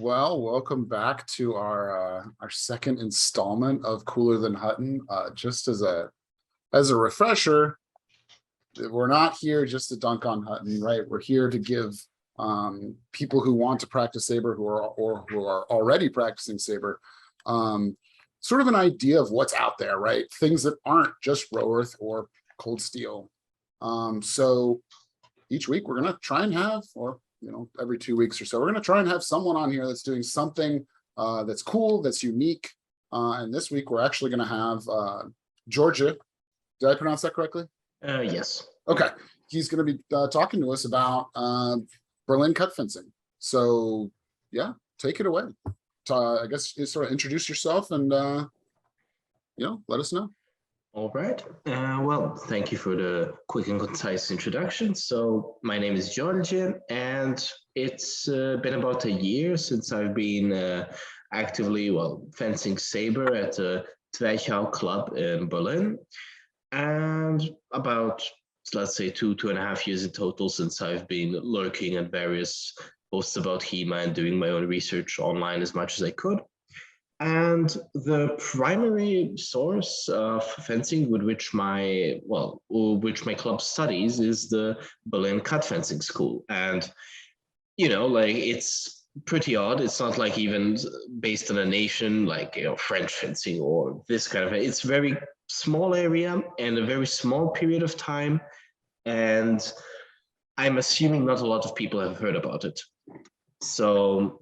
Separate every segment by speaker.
Speaker 1: Well, welcome back to our second installment of Cooler Than Hutton. Just as a refresher, we're not here just to dunk on Hutton, right? We're here to give people who want to practice Sabre who are already practicing Sabre sort of an idea of what's out there, right? Things that aren't just Roworth or Cold Steel. So each week we're gonna try and have, or every 2 weeks or so, we're going to try and have someone on here that's doing something that's cool, that's unique. And this week, we're actually going to have Georgia. Did I pronounce that correctly?
Speaker 2: Yes.
Speaker 1: Okay. He's going to be talking to us about Berlin cut fencing. So, yeah, take it away. I guess you sort of introduce yourself and, let us know.
Speaker 2: All right. Well, thank you for the quick and concise introduction. So my name is George, and it's been about a year since I've been actively, fencing Sabre at the Treichau Club in Berlin, and about, let's say, 2.5 years in total since I've been lurking at various posts about HEMA and doing my own research online as much as I could. And the primary source of fencing with which my club studies is the Berlin Cut Fencing School. And, it's pretty odd. It's not like even based on a nation like, French fencing or this kind of thing. It's very small area and a very small period of time. And I'm assuming not a lot of people have heard about it. So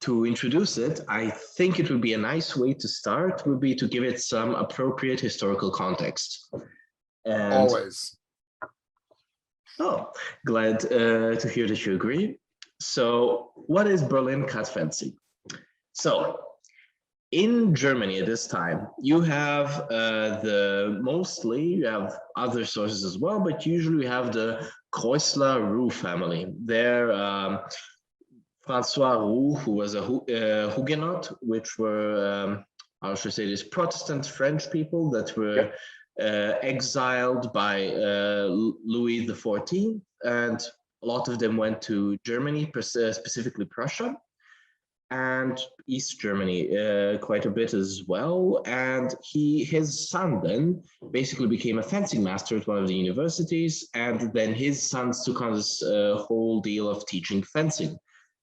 Speaker 2: to introduce it, I think it would be a nice way to start would be to give it some appropriate historical context. And,
Speaker 1: always.
Speaker 2: Oh, glad to hear that you agree. So what is Berlin cut fencing? So in Germany at this time, you have you have other sources as well, but usually we have the Kreuzler-Roux family. They're Francois Roux, who was a Huguenot, which were, how should I say this, Protestant French people that were exiled by Louis XIV, and a lot of them went to Germany, specifically Prussia, and East Germany quite a bit as well. And his son then basically became a fencing master at one of the universities, and then his sons took on this whole deal of teaching fencing.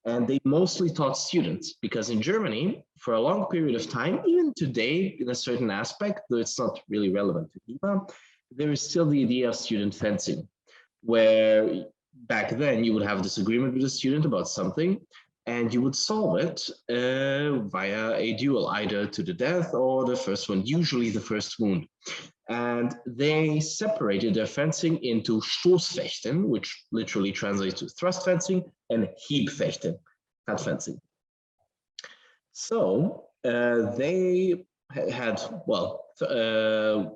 Speaker 2: And they mostly taught students because in Germany, for a long period of time, even today, in a certain aspect, though it's not really relevant to HEMA, there is still the idea of student fencing, where back then you would have a disagreement with a student about something, and you would solve it via a duel, either to the death or the first one, usually the first wound. And they separated their fencing into Stoßfechten, which literally translates to thrust fencing, and Hiebfechten, cut fencing. So they had,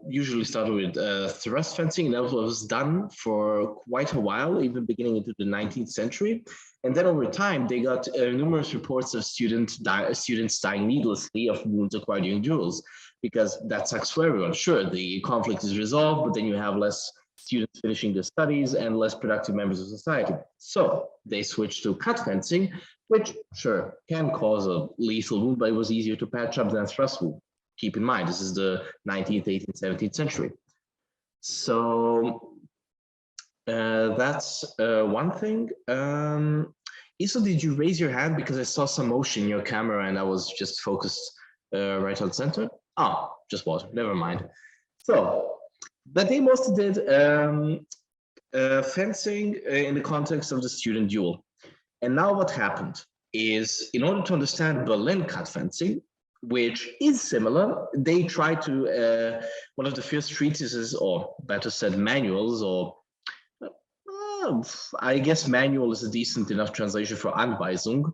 Speaker 2: usually started with thrust fencing. That was done for quite a while, even beginning into the 19th century. And then over time, they got numerous reports of students dying needlessly of wounds acquired during duels, because that sucks for everyone. Sure, the conflict is resolved, but then you have less students finishing their studies and less productive members of society. So they switched to cut fencing, which sure can cause a lethal wound, but it was easier to patch up than thrust wound. Keep in mind, this is the 19th, 18th, 17th century. So that's one thing. Isa, did you raise your hand? Because I saw some motion in your camera and I was just focused right on center. Oh, just water, never mind. So, but they mostly did fencing in the context of the student duel. And now what happened is, in order to understand Berlin cut fencing, which is similar, they tried to, one of the first treatises, or better said manuals, or I guess manual is a decent enough translation for Anweisung,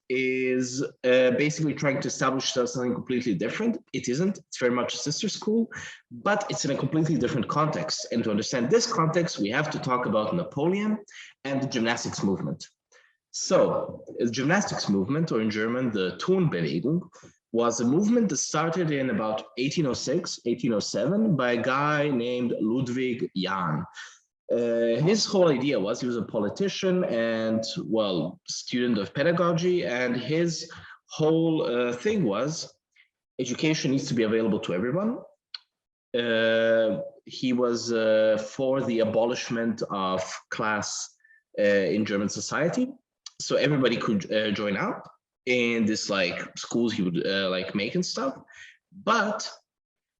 Speaker 2: is basically trying to establish something completely different. It isn't, it's very much a sister school, but it's in a completely different context. And to understand this context, we have to talk about Napoleon and the gymnastics movement. So the gymnastics movement, or in German, the Turnbewegung, was a movement that started in about 1806, 1807 by a guy named Ludwig Jahn. His whole idea was he was a politician and, well, student of pedagogy, and his whole thing was education needs to be available to everyone. He was for the abolishment of class in German society, so everybody could join up in this like schools he would like make and stuff. But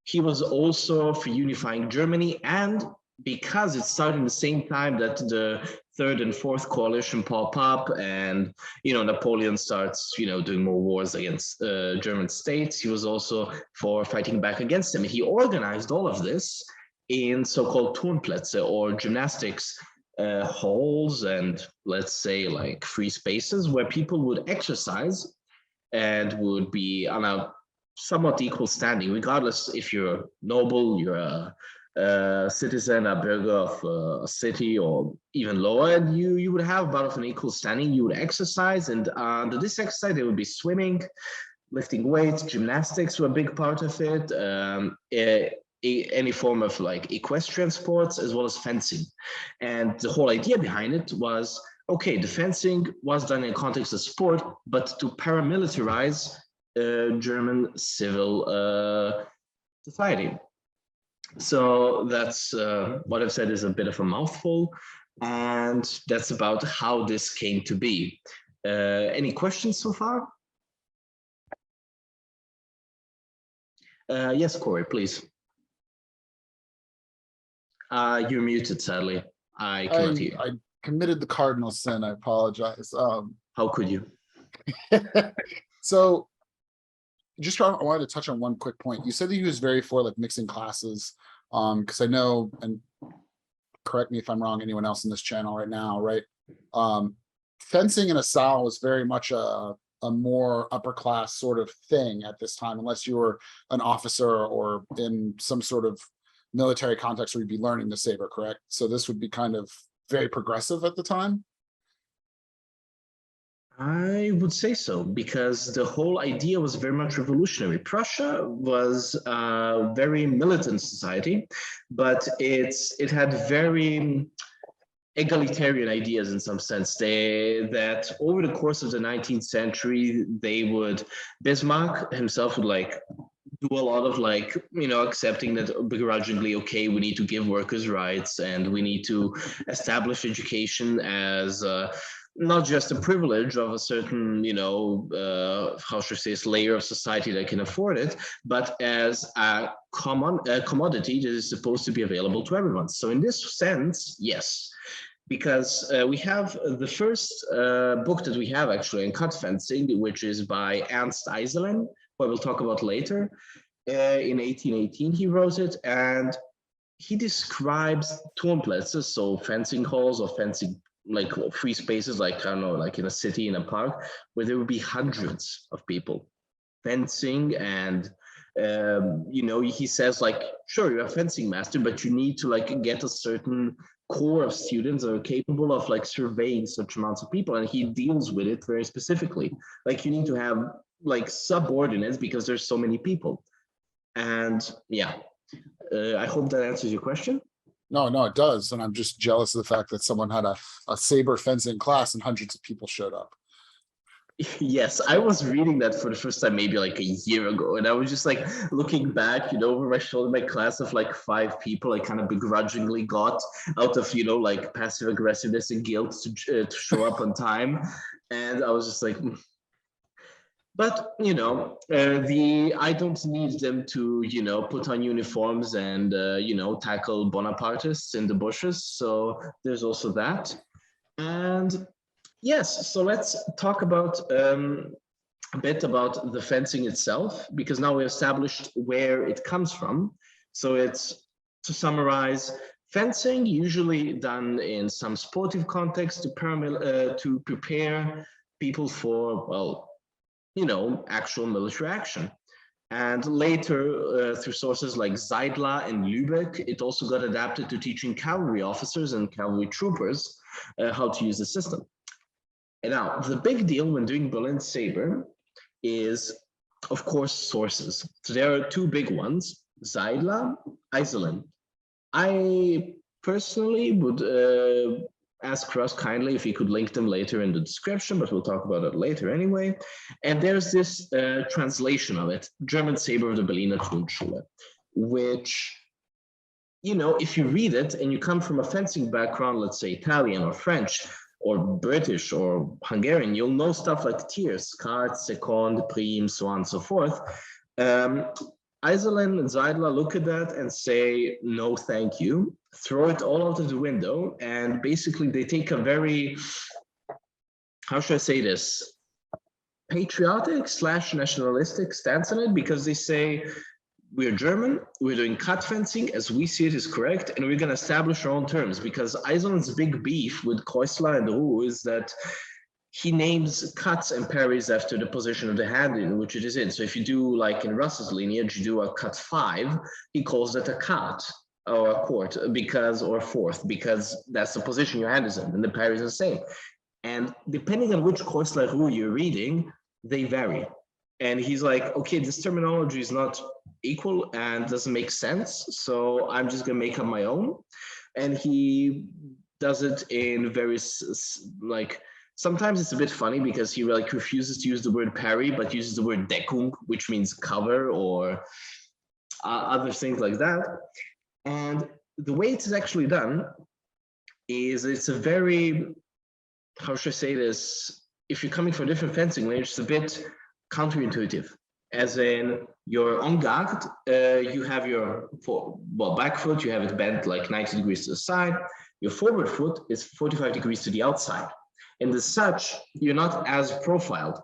Speaker 2: he was also for unifying Germany, and because it started at the same time that the third and fourth coalition pop up, and Napoleon starts doing more wars against German states, he was also for fighting back against them. He organized all of this in so-called Turnplätze, or gymnastics halls, and let's say like free spaces where people would exercise and would be on a somewhat equal standing, regardless if you're noble, you're a citizen, a burger of a city, or even lower, and you would have about of an equal standing. You would exercise, and under this exercise there would be swimming, lifting weights, gymnastics were a big part of it, any form of like equestrian sports, as well as fencing. And the whole idea behind it was, okay, the fencing was done in the context of sport, but to paramilitarize German civil society. So that's what I've said is a bit of a mouthful, and that's about how this came to be. Any questions so far? Yes, Corey, please. You're muted, sadly. I cannot hear you.
Speaker 1: I committed the cardinal sin. I apologize.
Speaker 2: How could you?
Speaker 1: So I wanted to touch on one quick point. You said that he was very for like mixing classes, because I know, and correct me if I'm wrong, anyone else in this channel right now, right? Fencing in a salle was very much a more upper class sort of thing at this time, unless you were an officer or in some sort of military context where you'd be learning the saber, correct? So this would be kind of very progressive at the time.
Speaker 2: I would say so, because the whole idea was very much revolutionary. Prussia was a very militant society, but it had very egalitarian ideas in some sense. That over the course of the 19th century, Bismarck himself would like do a lot of like, accepting that begrudgingly, okay, we need to give workers' rights, and we need to establish education as not just a privilege of a certain, how should I say, layer of society that can afford it, but as a commodity that is supposed to be available to everyone. So in this sense, yes, because we have the first book that we have actually in cut fencing, which is by Ernst Eiselin, who I will talk about later. In 1818, he wrote it, and he describes Turnplätze, so fencing halls or fencing like free spaces, like, I don't know, like in a city, in a park, where there would be hundreds of people fencing. And he says like, sure, you're a fencing master, but you need to like get a certain core of students that are capable of like surveying such amounts of people, and he deals with it very specifically. Like, you need to have like subordinates because there's so many people. And yeah, I hope that answers your question.
Speaker 1: No, it does. And I'm just jealous of the fact that someone had a saber fencing class and hundreds of people showed up.
Speaker 2: Yes, I was reading that for the first time maybe like a year ago, and I was just like looking back, over my shoulder, my class of like 5 people I kind of begrudgingly got out of, like passive aggressiveness and guilt to show up on time. And I was just like, But, I don't need them to, put on uniforms and, tackle Bonapartists in the bushes. So there's also that. And yes, so let's talk about a bit about the fencing itself, because now we established where it comes from. So it's, to summarize, fencing usually done in some sportive context to prepare people for, well, actual military action. And later, through sources like Seidler and Lübeck, it also got adapted to teaching cavalry officers and cavalry troopers how to use the system. And now, the big deal when doing Berlin saber is, of course, sources. So there are 2 big ones, Seidler, Eiselin. I personally would ask Russ kindly if he could link them later in the description, but we'll talk about it later anyway. And there's this translation of it, German Saber of the Berliner Turmschule, which, you know, if you read it and you come from a fencing background, let's say Italian or French or British or Hungarian, you'll know stuff like tiers, cards, second, prim, so on and so forth. Iserlen and Zeidler look at that and say, no, thank you, throw it all out of the window. And basically they take a very, how should I say this, patriotic / nationalistic stance on it, because they say, we're German, we're doing cut fencing as we see it is correct, and we're going to establish our own terms, because Iserlen's big beef with Kreuzler and Roux is that he names cuts and parries after the position of the hand in which it is in. So if you do, like in Russ's lineage, you do a cut 5, he calls that a cut or a court because, or fourth, because that's the position your hand is in, and the parry is the same. And depending on which Kreuzler Roux you're reading, they vary. And he's like, okay, this terminology is not equal and doesn't make sense, so I'm just gonna make up my own. And he does it in various, like, sometimes it's a bit funny because he like refuses to use the word parry, but uses the word Deckung, which means cover or other things like that. And the way it is actually done is it's a very, how should I say this? If you're coming from a different fencing range, it's a bit counterintuitive. As in, you're on guard, you have your back foot, you have it bent like 90 degrees to the side. Your forward foot is 45 degrees to the outside. And as such, you're not as profiled.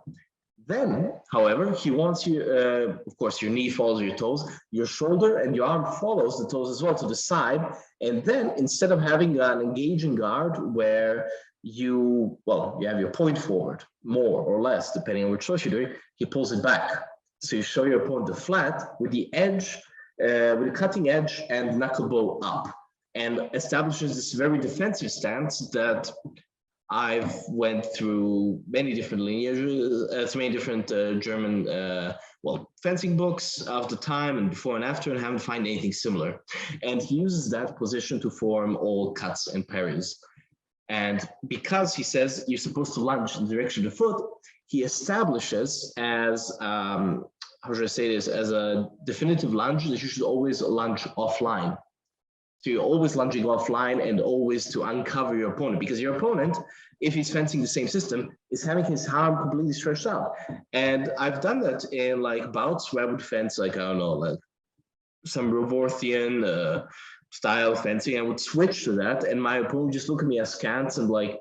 Speaker 2: Then, however, he wants you, of course, your knee follows your toes, your shoulder and your arm follows the toes as well to the side. And then instead of having an engaging guard where you have your point forward, more or less, depending on which choice you're doing, he pulls it back. So you show your opponent the flat with the edge, with the cutting edge and knuckle bow up, and establishes this very defensive stance that I've went through many different lineages, many different German fencing books of the time and before and after, and haven't found anything similar. And he uses that position to form all cuts and parries. And because he says you're supposed to lunge in the direction of the foot, he establishes as, how should I say this, as a definitive lunge that you should always lunge offline. So you're always lunging offline and always to uncover your opponent, because your opponent, if he's fencing the same system, is having his arm completely stretched out. And I've done that in like bouts where I would fence, like, I don't know, like some Roworthian style fencing. I would switch to that, and my opponent would just look at me askance and like,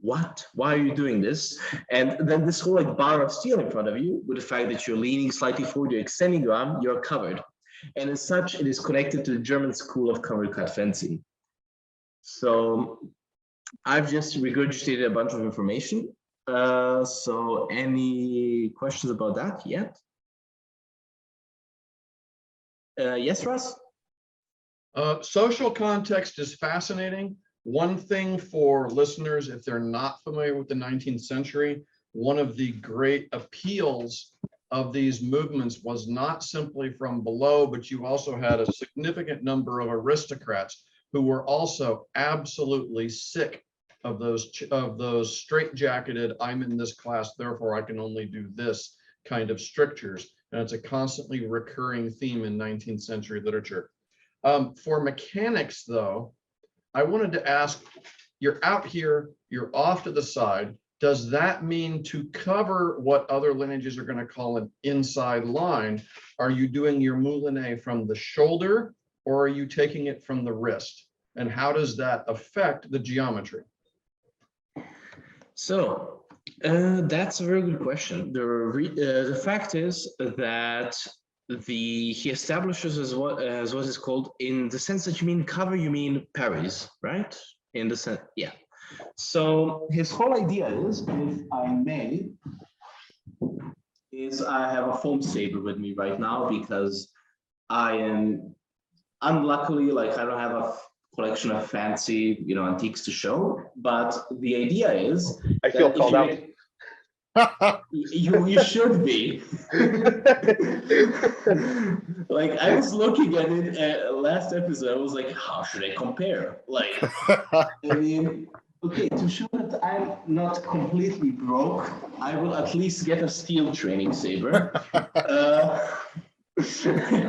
Speaker 2: what? Why are you doing this? And then this whole like bar of steel in front of you, with the fact that you're leaning slightly forward, you're extending your arm, you're covered. And as such, it is connected to the German school of cover cut fencing. So I've just regurgitated a bunch of information. So any questions about that yet? Yes, Russ?
Speaker 3: Social context is fascinating. One thing for listeners, if they're not familiar with the 19th century, one of the great appeals of these movements was not simply from below, but you also had a significant number of aristocrats who were also absolutely sick of those straitjacketed, I'm in this class, therefore I can only do this kind of strictures. And it's a constantly recurring theme in 19th century literature. For mechanics, though, I wanted to ask, you're out here, you're off to the side. Does that mean to cover what other lineages are going to call an inside line? Are you doing your moulinet from the shoulder, or are you taking it from the wrist? And how does that affect the geometry?
Speaker 2: So that's a very good question. The fact is that he establishes as what is called, in the sense that you mean cover, you mean parries, right? In the sense, yeah. So his whole idea is, if I may, is I have a foam saber with me right now because I am unluckily, like, I don't have a collection of fancy, antiques to show. But the idea is,
Speaker 4: I feel called out.
Speaker 2: You should be. Like I was looking at it last episode, I was like, how should I compare? Like, I mean, okay, to show that I'm not completely broke, I will at least get a steel training saber.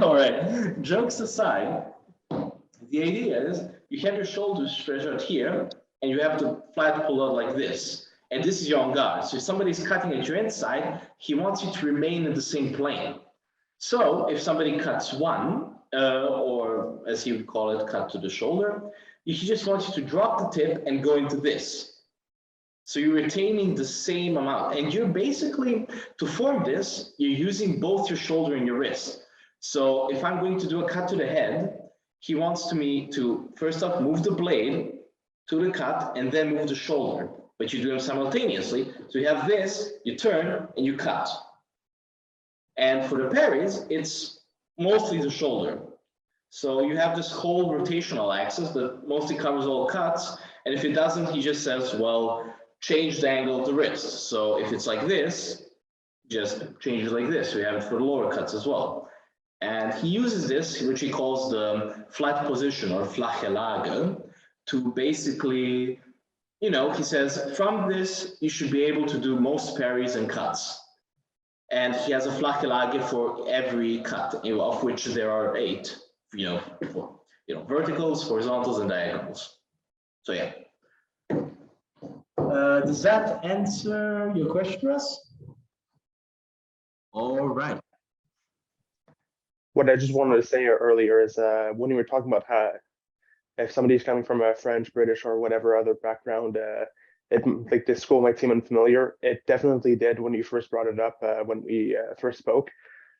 Speaker 2: All right, jokes aside, the idea is you have your shoulders stretched out here, and you have the flat pull out like this. And this is your on guard. So if somebody's cutting at your inside, he wants you to remain in the same plane. So if somebody cuts one, or as he would call it, cut to the shoulder, he just wants you to drop the tip and go into this. So you're retaining the same amount. And you're basically, to form this, you're using both your shoulder and your wrist. So if I'm going to do a cut to the head, he wants me to first off move the blade to the cut and then move the shoulder, but you do them simultaneously. So you have this, you turn and you cut. And for the parries, it's mostly the shoulder. So you have this whole rotational axis that mostly covers all cuts. And if it doesn't, he just says, well, change the angle of the wrist. So if it's like this, just change it like this. So you have it for the lower cuts as well. And he uses this, which he calls the flat position or flache Lage, to basically, you know, he says, from this, you should be able to do most parries and cuts. And he has a flache Lage for every cut, you know, of which there are 8, you know, for, you know, verticals, horizontals, and diagonals. So yeah. Does that answer your question, Russ? All right.
Speaker 4: What I just wanted to say earlier is when you were talking about how if somebody's coming from a French, British, or whatever other background, like this school might seem unfamiliar. It definitely did when you first brought it up when we first spoke.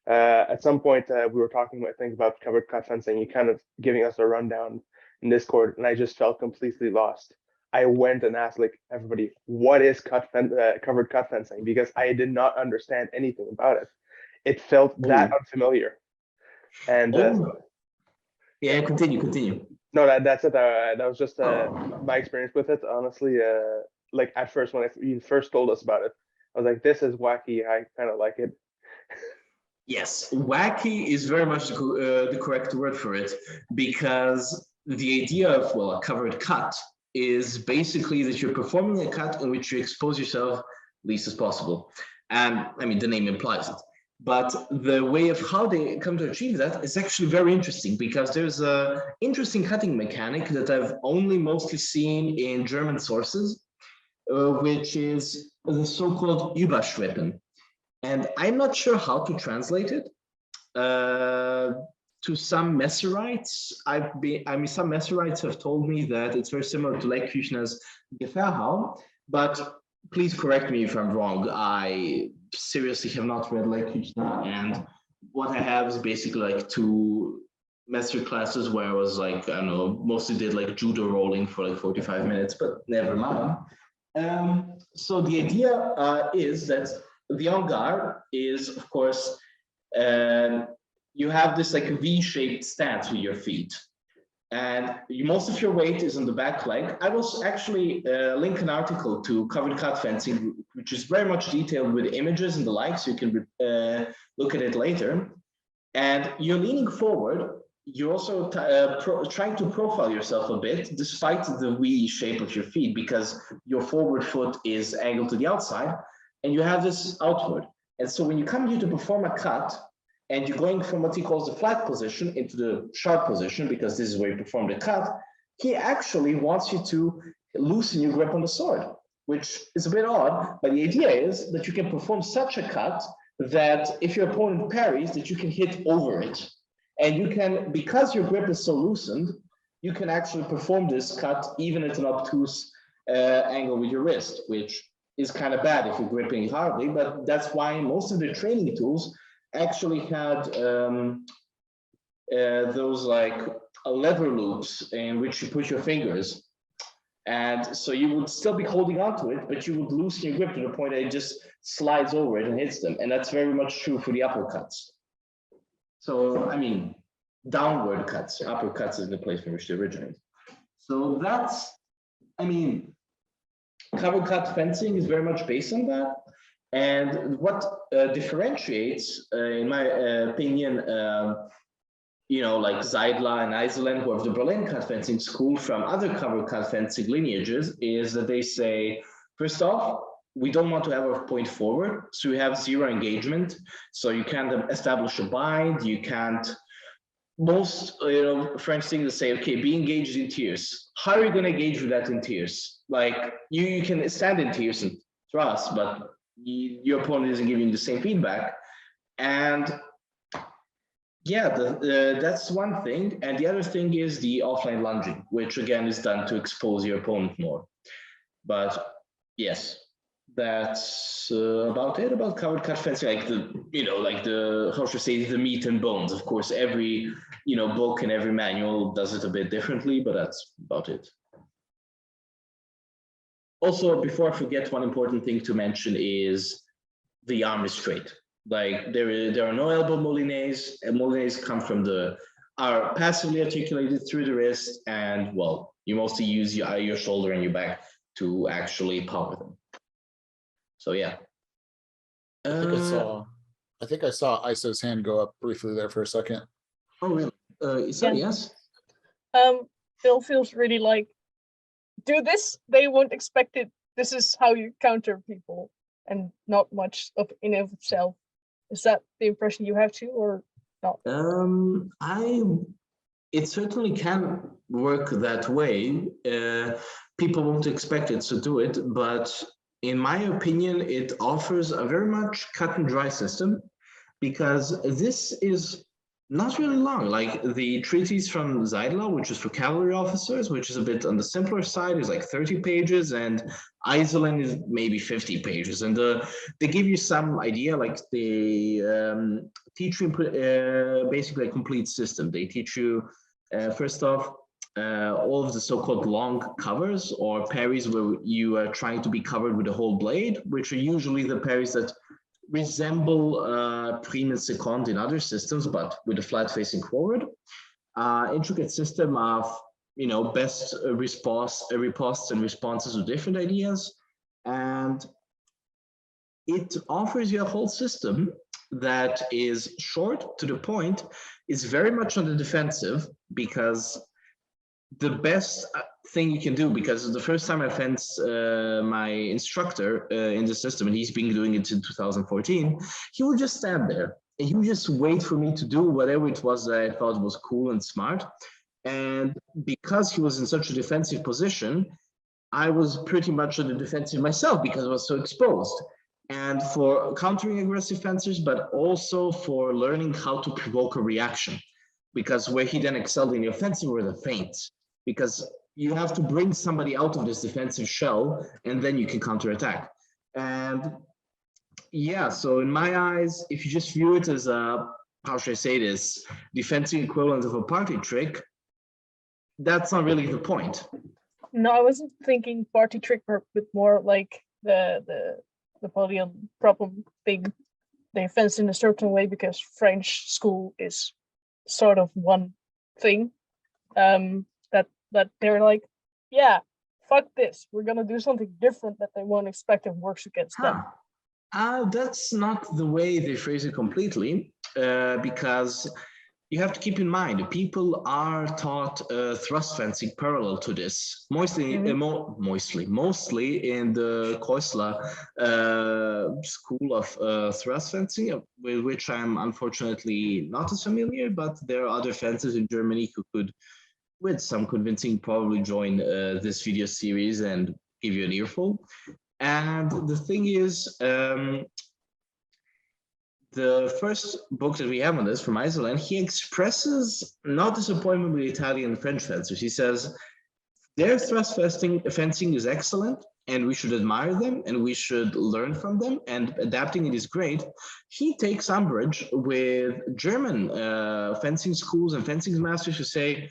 Speaker 4: At some point, we were talking, I think, about covered cut fencing. You kind of giving us a rundown in Discord, and I just felt completely lost. I went and asked like everybody, what is covered cut fencing? Because I did not understand anything about it. It felt that unfamiliar. And
Speaker 2: yeah, continue.
Speaker 4: No, that's it. That was just my experience with it. Honestly, like at first when you first told us about it, I was like, "This is wacky." I kind of like it.
Speaker 2: Yes, wacky is very much the correct word for it, because the idea of, well, a covered cut is basically that you're performing a cut in which you expose yourself least as possible. And I mean, the name implies it. But the way of how they come to achieve that is actually very interesting, because there's an interesting cutting mechanic that I've only mostly seen in German sources, which is the so-called Überschwippen. And I'm not sure how to translate it. To some Messerites, some Messerites have told me that it's very similar to Lecküchner's Gefahrhau, but please correct me if I'm wrong. I seriously have not read Lecküchner, and what I have is basically like 2 master classes where I was like, I don't know, mostly did like judo rolling for like 45 minutes, but never mind. So the idea is that the en-garde is, of course, you have this like V-shaped stance with your feet. And most of your weight is on the back leg. I will actually link an article to covered cut fencing, which is very much detailed with images and the like, so you can look at it later. And you're leaning forward. You're also trying to profile yourself a bit, despite the V shape of your feet, because your forward foot is angled to the outside, and you have this outward. And so when you come here to perform a cut, and you're going from what he calls the flat position into the sharp position, because this is where you perform the cut, he actually wants you to loosen your grip on the sword, which is a bit odd, but the idea is that you can perform such a cut that if your opponent parries, that you can hit over it. And you can, because your grip is so loosened, you can actually perform this cut even at an obtuse angle with your wrist, which is kind of bad if you're gripping hardly, but that's why most of the training tools actually had those like lever loops in which you put your fingers. And so you would still be holding on to it, but you would loosen your grip to the point that it just slides over it and hits them. And that's very much true for the uppercuts. So, I mean, downward cuts, uppercuts is the place from which they originate. So that's, I mean, cover cut fencing is very much based on that. And what differentiates, in my opinion, like Zeidler and Iserlohn, who have the Berlin cut fencing school, from other cover cut fencing lineages, is that they say, first off, we don't want to have a point forward, so you have zero engagement, so you can't establish a bind, you can't. Most French things say, okay, be engaged in tiers. How are you going to engage with that in tiers? Like you can stand in tiers and thrust, but your opponent isn't giving you the same feedback. And yeah, that's one thing. And the other thing is the offline lunging, which again is done to expose your opponent more. But yes, that's about it about covered cut fencing. Like the how should I say, the meat and bones. Of course, every book and every manual does it a bit differently, but that's about it. Also, before I forget, one important thing to mention is the arm is straight. Like there are no elbow moulinets, and moulinets come from are passively articulated through the wrist, and well, you mostly use your shoulder and your back to actually power them. So yeah.
Speaker 1: I think I saw ISO's hand go up briefly there for a second.
Speaker 2: Oh really? Isa, yes.
Speaker 5: Phil feels really like, do this, they won't expect it. This is how you counter people, and not much of in of itself. Is that the impression you have too, or not?
Speaker 2: It certainly can work that way. People won't expect it to do it, but in my opinion, it offers a very much cut and dry system, because this is not really long. Like the treatise from Zeidler, which is for cavalry officers, which is a bit on the simpler side, is like 30 pages, and Iserlohn is maybe 50 pages. And they give you some idea, like they teach you basically a complete system. They teach you, first off, all of the so-called long covers, or parries where you are trying to be covered with the whole blade, which are usually the parries that resemble prime and seconde in other systems, but with a flat facing forward. Intricate system of best ripostes and responses to different ideas, and it offers you a whole system that is short to the point, is very much on the defensive, because the best thing you can do, because the first time I fenced my instructor in the system, and he's been doing it since 2014, he would just stand there and he would just wait for me to do whatever it was that I thought was cool and smart. And because he was in such a defensive position, I was pretty much on the defensive myself, because I was so exposed. And for countering aggressive fencers, but also for learning how to provoke a reaction, because where he then excelled in the offensive were the feints, because you have to bring somebody out of this defensive shell, and then you can counterattack. And yeah, so in my eyes, if you just view it as a, how should I say this, defensive equivalent of a party trick, that's not really the point.
Speaker 5: No, I wasn't thinking party trick, but more like the Napoleon problem thing. They fence in a certain way because French school is sort of one thing. That they're like, yeah, fuck this, we're gonna do something different that they won't expect and works against them.
Speaker 2: That's not the way they phrase it completely, because you have to keep in mind, people are taught thrust fencing parallel to this, mostly in the Keusler school of thrust fencing, with which I'm unfortunately not as familiar, but there are other fencers in Germany who could, with some convincing, probably join this video series and give you an earful. And the thing is, the first book that we have on this from Iserlohn, he expresses not disappointment with Italian and French fencers. He says their thrust fencing is excellent, and we should admire them, and we should learn from them, and adapting it is great. He takes umbrage with German fencing schools and fencing masters who say,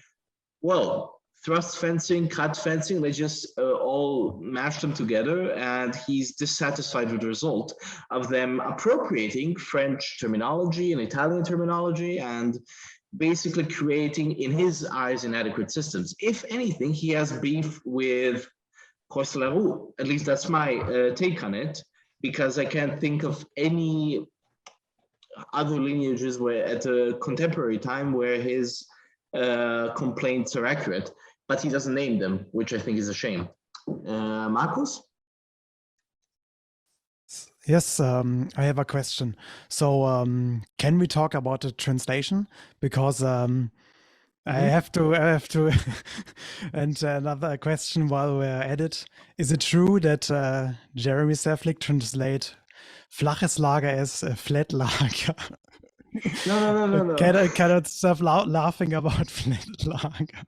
Speaker 2: well, thrust fencing, cut fencing, they just all mash them together, and he's dissatisfied with the result of them appropriating French terminology and Italian terminology and basically creating, in his eyes, inadequate systems. If anything, he has beef with considerably. At least that's my take on it. because I can't think of any other lineages where at a contemporary time where his complaints are accurate, but he doesn't name them, which I think is a shame. Markus?
Speaker 6: Yes, I have a question. So, can we talk about the translation? Because I have to. And another question while we're at it: is it true that Jeremy Saflick translate flaches Lager as flat Lager?
Speaker 2: No.
Speaker 6: I cannot stop laughing about flat Lager.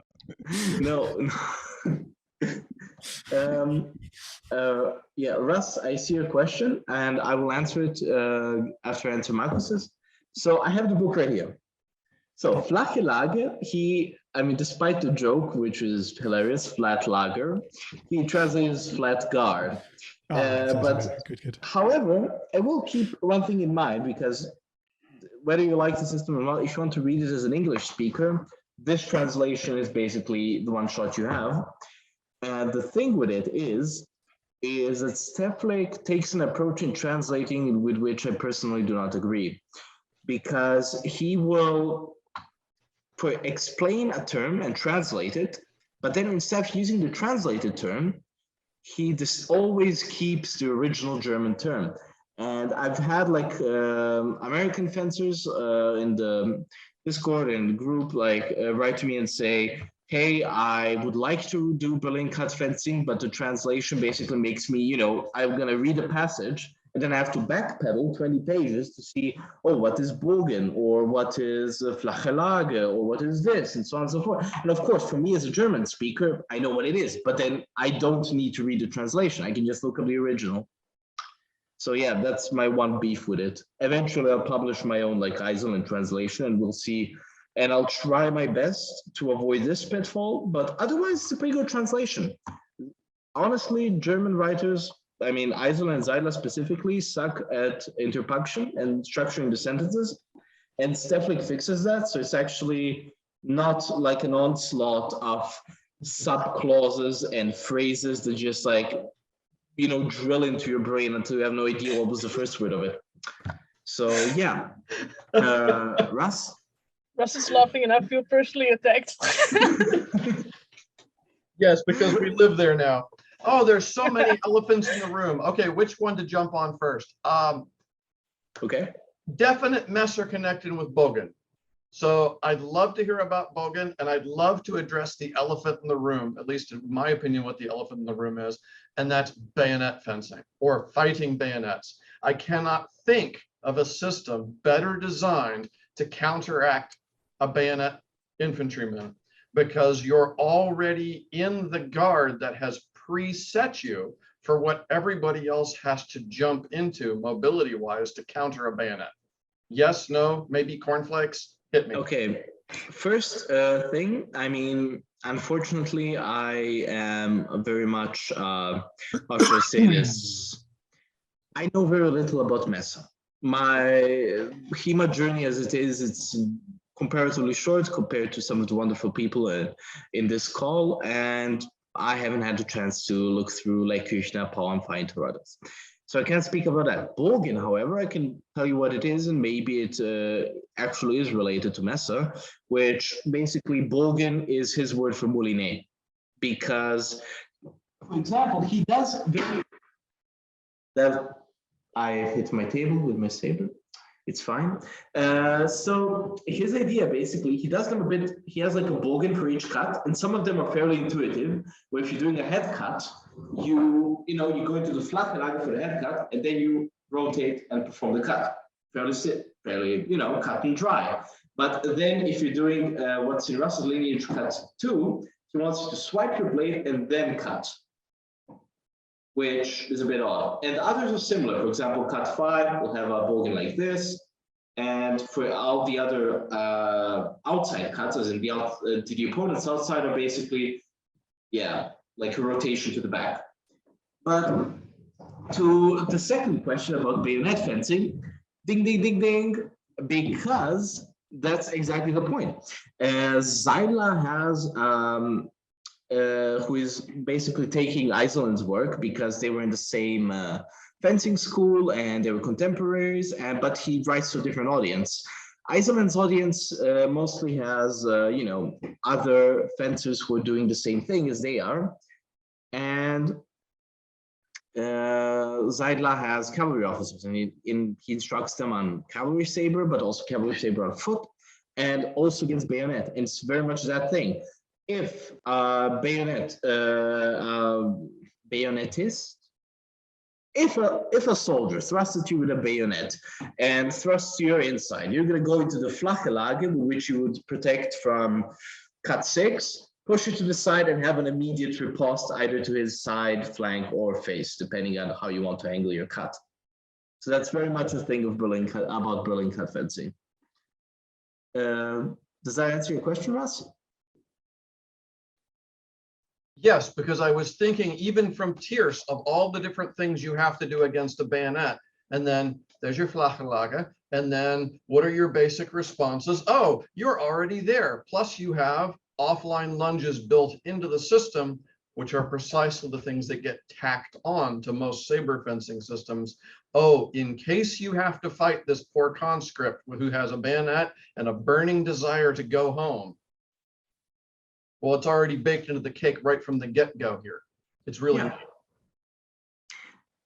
Speaker 2: No. Yeah, Russ, I see your question and I will answer it after I answer Marcus's. So I have the book right here. So flache Lager, despite the joke, which is hilarious, flat lager, he translates flat guard. But
Speaker 6: good.
Speaker 2: However, I will keep one thing in mind, because whether you like the system or not, if you want to read it as an English speaker, this translation is basically the one shot you have. And the thing with it is that Steflik takes an approach in translating with which I personally do not agree, because he will explain a term and translate it, but then instead of using the translated term, he just always keeps the original German term. And I've had American fencers in the Discord and group write to me and say, hey, I would like to do Berlin cut fencing, but the translation basically makes me, I'm going to read a passage and then I have to backpedal 20 pages to see, what is Bogen, or what is flache Lager, or what is this, and so on and so forth. And of course, for me as a German speaker, I know what it is, but then I don't need to read the translation. I can just look up the original. So yeah, that's my one beef with it. Eventually, I'll publish my own Iceland translation, and we'll see. And I'll try my best to avoid this pitfall, but otherwise, it's a pretty good translation. Honestly, German writers, Eisel and Seidler specifically, suck at interpunction and structuring the sentences, and Steflik fixes that. So it's actually not like an onslaught of sub-clauses and phrases that just drill into your brain until you have no idea what was the first word of it. So yeah, Russ?
Speaker 5: Russ is laughing and I feel personally attacked.
Speaker 3: Yes, because we live there now. Oh, there's so many elephants in the room. Okay, which one to jump on first?
Speaker 2: Okay.
Speaker 3: Definite Messer connected with Bogen. So I'd love to hear about Bogen, and I'd love to address the elephant in the room, at least in my opinion, what the elephant in the room is, and that's bayonet fencing or fighting bayonets. I cannot think of a system better designed to counteract a bayonet infantryman, because you're already in the guard that has preset you for what everybody else has to jump into mobility wise to counter a bayonet. Yes, no, maybe cornflakes, hit me.
Speaker 2: Okay, first thing, unfortunately, I am very much, how should I say this? I know very little about Mesa. My HEMA journey as it is, it's comparatively short compared to some of the wonderful people in this call, and I haven't had the chance to look through Kirchner, Paul, and Feind or others. So I can't speak about that. Bogen, however, I can tell you what it is, and maybe it actually is related to Messer, which basically Bogen is his word for moulinet, because, for example, he does that. I hit my table with my saber. It's fine. So his idea, basically, he does them a bit, he has a Bogen for each cut, and some of them are fairly intuitive, where if you're doing a head cut, you go into the flat line for the head cut, and then you rotate and perform the cut. Fairly, cut and dry. But then if you're doing what's in Russ's lineage cut 2, he wants you to swipe your blade and then cut, which is a bit odd. And others are similar. For example, cut 5 will have a Bogen like this. And for all the other outside cuts, as in the opponent's outside, are basically, like a rotation to the back. But to the second question about bayonet fencing, ding, ding, ding, ding, because that's exactly the point. Seidler has who is basically taking Iceland's work, because they were in the same fencing school and they were contemporaries, but he writes to a different audience. Iserman's audience mostly has, other fencers who are doing the same thing as they are. And Zeidler has cavalry officers, and he instructs them on cavalry saber, but also cavalry saber on foot, and also against bayonet. And it's very much that thing. If a bayonetist, if a soldier thrusts at you with a bayonet and thrusts your inside, you're going to go into the flache lage, which you would protect from cut 6, push it to the side, and have an immediate riposte either to his side, flank, or face, depending on how you want to angle your cut. So that's very much a thing of about Berlin cut fencing. Does that answer your question, Russ?
Speaker 3: Yes, because I was thinking even from Tierce of all the different things you have to do against a bayonet, and then there's your flache lage, and then what are your basic responses? Oh, you're already there. Plus you have offline lunges built into the system, which are precisely the things that get tacked on to most saber fencing systems. Oh, in case you have to fight this poor conscript who has a bayonet and a burning desire to go home. Well, it's already baked into the cake right from the get-go here. It's really,
Speaker 2: yeah.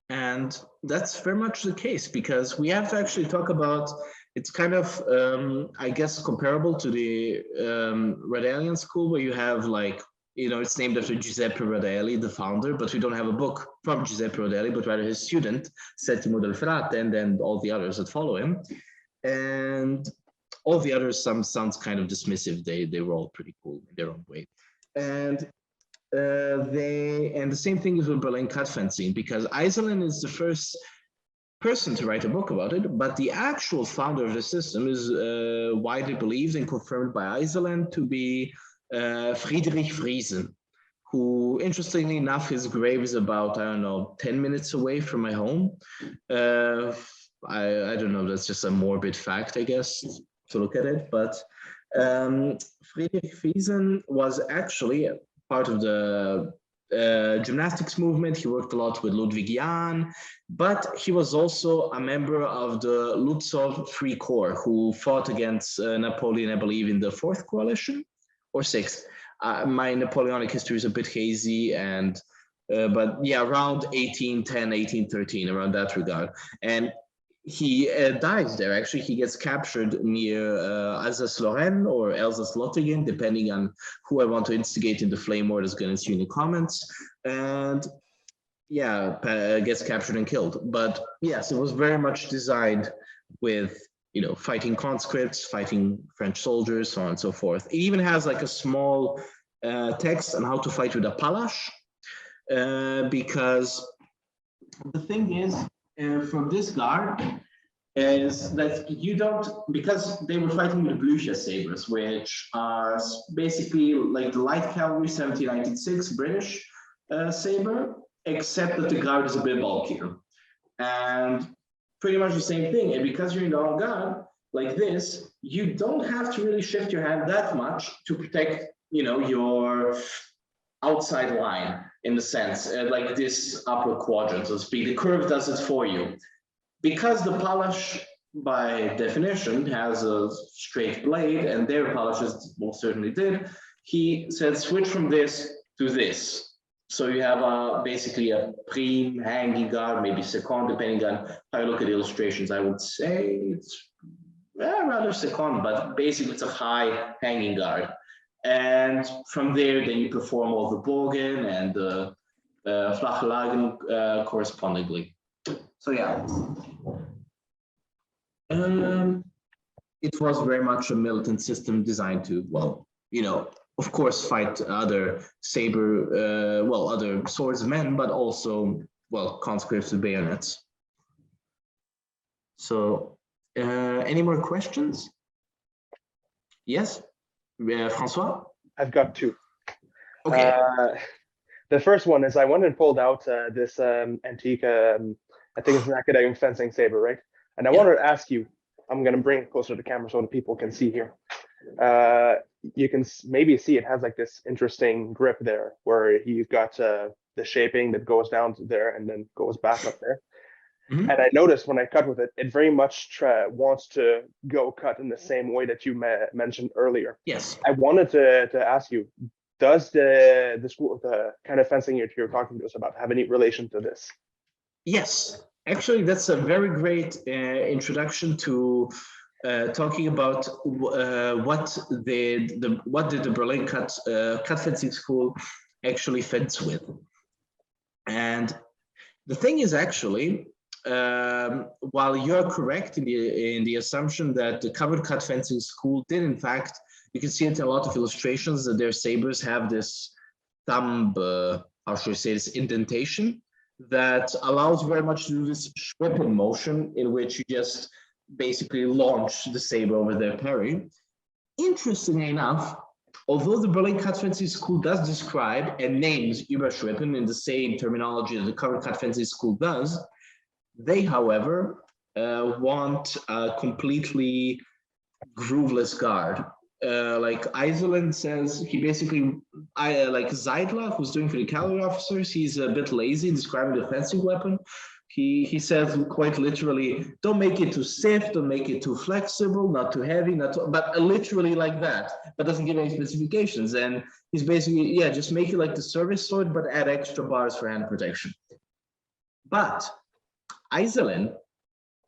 Speaker 2: And that's very much the case, because we have to actually talk about, it's kind of, I guess, comparable to the Radelian school, where you have it's named after Giuseppe Radelli, the founder, but we don't have a book from Giuseppe Radelli, but rather his student, Settimo del Frate, and then all the others that follow him. And all the others, some sounds kind of dismissive. They were all pretty cool in their own way. And the same thing is with Berlin cut fencing, because Iserman is the first person to write a book about it, but the actual founder of the system is widely believed and confirmed by Iserman to be Friedrich Friesen, who, interestingly enough, his grave is about, 10 minutes away from my home. I don't know, that's just a morbid fact, I guess, to look at it, but Friedrich Friesen was actually part of the gymnastics movement. He worked a lot with Ludwig Jahn, but he was also a member of the Lutzow Free Corps, who fought against Napoleon, I believe, in the 4th coalition or 6th. My Napoleonic history is a bit hazy, and but yeah, around 1810, 1813, around that regard. And he dies there. Actually, he gets captured near Alsace-Lorraine or Alsace-Lothringen, depending on who I want to instigate in the flame war that's going to ensue in the comments. And yeah, gets captured and killed. But yes, it was very much designed with, fighting conscripts, fighting French soldiers, so on and so forth. It even has like a small text on how to fight with a palache, because the thing is, from this guard is that you don't, because they were fighting with Blücher sabers, which are basically like the light cavalry 1796 British saber, except that the guard is a bit bulkier. And pretty much the same thing. And because you're in the avant-garde like this, you don't have to really shift your hand that much to protect, your outside line, in the sense, like this upper quadrant, so to speak. The curve does it for you. Because the palache, by definition, has a straight blade, and their palaches most certainly did, he said switch from this to this. So you have basically a prime, hanging guard, maybe second, depending on how you look at the illustrations. I would say it's rather second, but basically it's a high hanging guard. And from there, then you perform all the Bogen and the Flachelagen correspondingly. So yeah, it was very much a militant system designed to, of course, fight other other swordsmen, but also, conscripts with bayonets. So, any more questions? Yes, Francois?
Speaker 4: I've got 2.
Speaker 2: Okay.
Speaker 4: The first one is I went and pulled out this antique, I think it's an academic fencing saber, right? And I wanted to ask you, I'm going to bring it closer to the camera so the people can see here. You can maybe see it has like this interesting grip there where you've got the shaping that goes down to there and then goes back up there.
Speaker 2: Mhm.
Speaker 4: And I noticed when I cut with it, it very much wants to go cut in the same way that you mentioned earlier.
Speaker 2: Yes.
Speaker 4: I wanted to ask you, does the kind of fencing you're talking to us about have any relation to this?
Speaker 2: Yes, actually, that's a very great introduction to talking about what did the Berlin cut fencing school actually fence with. And the thing is actually, while you're correct in the assumption that the covered cut fencing school did in fact, you can see it in a lot of illustrations that their sabers have this thumb, how should I say this, indentation that allows very much to do this whipping motion in which you just basically launch the saber over their parry. Interestingly enough, although the Berlin cut fencing school does describe and names Überschwippen in the same terminology that the covered cut fencing school does, they, however, want a completely grooveless guard. Like Iserland says, he basically, like Zeidler, who's doing for the cavalry officers, he's a bit lazy in describing the fencing weapon. He says quite literally, don't make it too stiff, don't make it too flexible, not too heavy, but literally like that, but doesn't give any specifications. And he's basically, yeah, just make it like the service sword, but add extra bars for hand protection. But Iserland,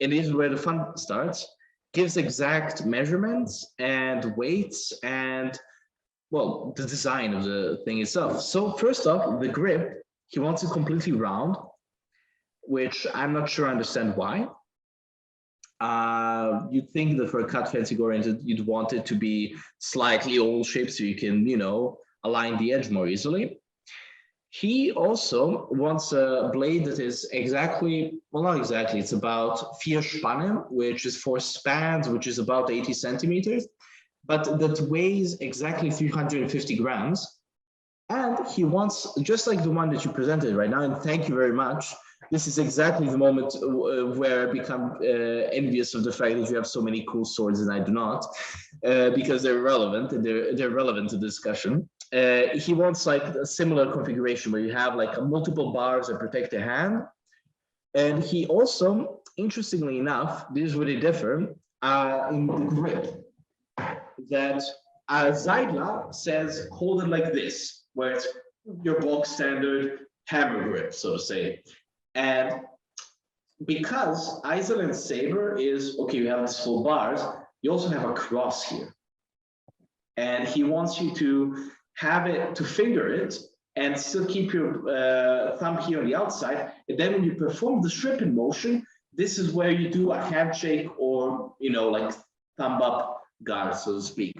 Speaker 2: and this is where the fun starts, gives exact measurements and weights and, well, the design of the thing itself. So first off, the grip, he wants it completely round, which I'm not sure I understand why. You'd think that for a cut fencing oriented, you'd want it to be slightly oval shaped so you can, you know, align the edge more easily. He also wants a blade that is exactly, well, not exactly, it's about 4 Spannen, which is 4 spans, which is about 80 centimeters, but that weighs exactly 350 grams. And he wants, just like the one that you presented right now, and thank you very much, this is exactly the moment where I become envious of the fact that you have so many cool swords and I do not, because they're relevant and they're relevant to the discussion. He wants like a similar configuration where you have like multiple bars that protect the hand. And he also, interestingly enough, this is where they differ in the grip, that Zeidler says hold it like this, where it's your bog standard hammer grip, so to say. And because Iserland's saber is, okay, you have these full bars, you also have a cross here. And he wants you to have it, to finger it, and still keep your thumb here on the outside. And then when you perform the stripping motion, this is where you do a handshake or, you know, like thumb up guard, so to speak.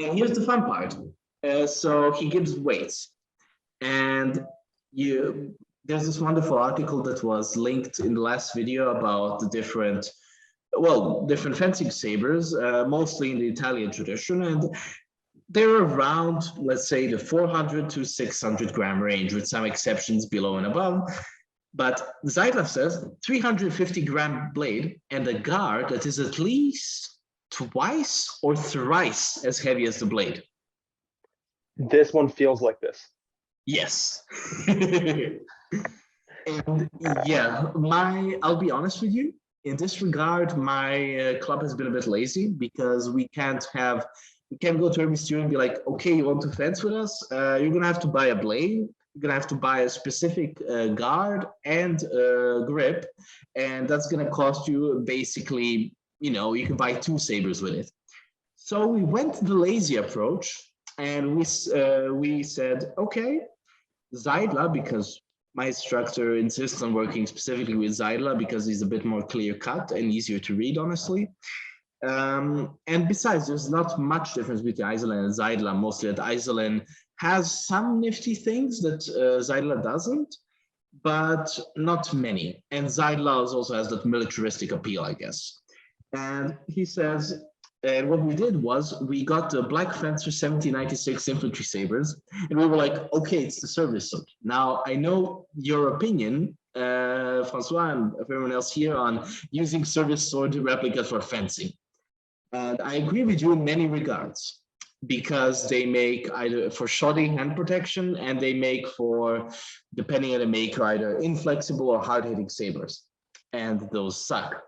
Speaker 2: And here's the fun part. So he gives weights. And there's this wonderful article that was linked in the last video about the different fencing sabers, mostly in the Italian tradition. And they're around, let's say, the 400 to 600 gram range, with some exceptions below and above. But Zeidler says 350 gram blade and a guard that is at least twice or thrice as heavy as the blade.
Speaker 4: This one feels like this.
Speaker 2: Yes. And yeah, I'll be honest with you, in this regard, my club has been a bit lazy because we can't go to every student and be like, okay, you want to fence with us? You're gonna have to buy a blade, you're gonna have to buy a specific guard and grip, and that's gonna cost you basically, you know, you can buy 2 sabers with it. So we went the lazy approach, and we said, okay, Zeidler, because my instructor insists on working specifically with Zeidler because he's a bit more clear cut and easier to read, honestly. And besides, there's not much difference between Iserland and Zeidler, mostly that Iserland has some nifty things that Zeidler doesn't, but not many. And Zeidler also has that militaristic appeal, I guess. And he says, and what we did was we got the Black Fencer 1796 infantry sabers, and we were like, okay, it's the service sword. Now, I know your opinion, Francois and everyone else here, on using service sword replicas for fencing. And I agree with you in many regards. because they make either for shoddy hand protection, and they make for, depending on the maker, either inflexible or hard-hitting sabers, and those suck.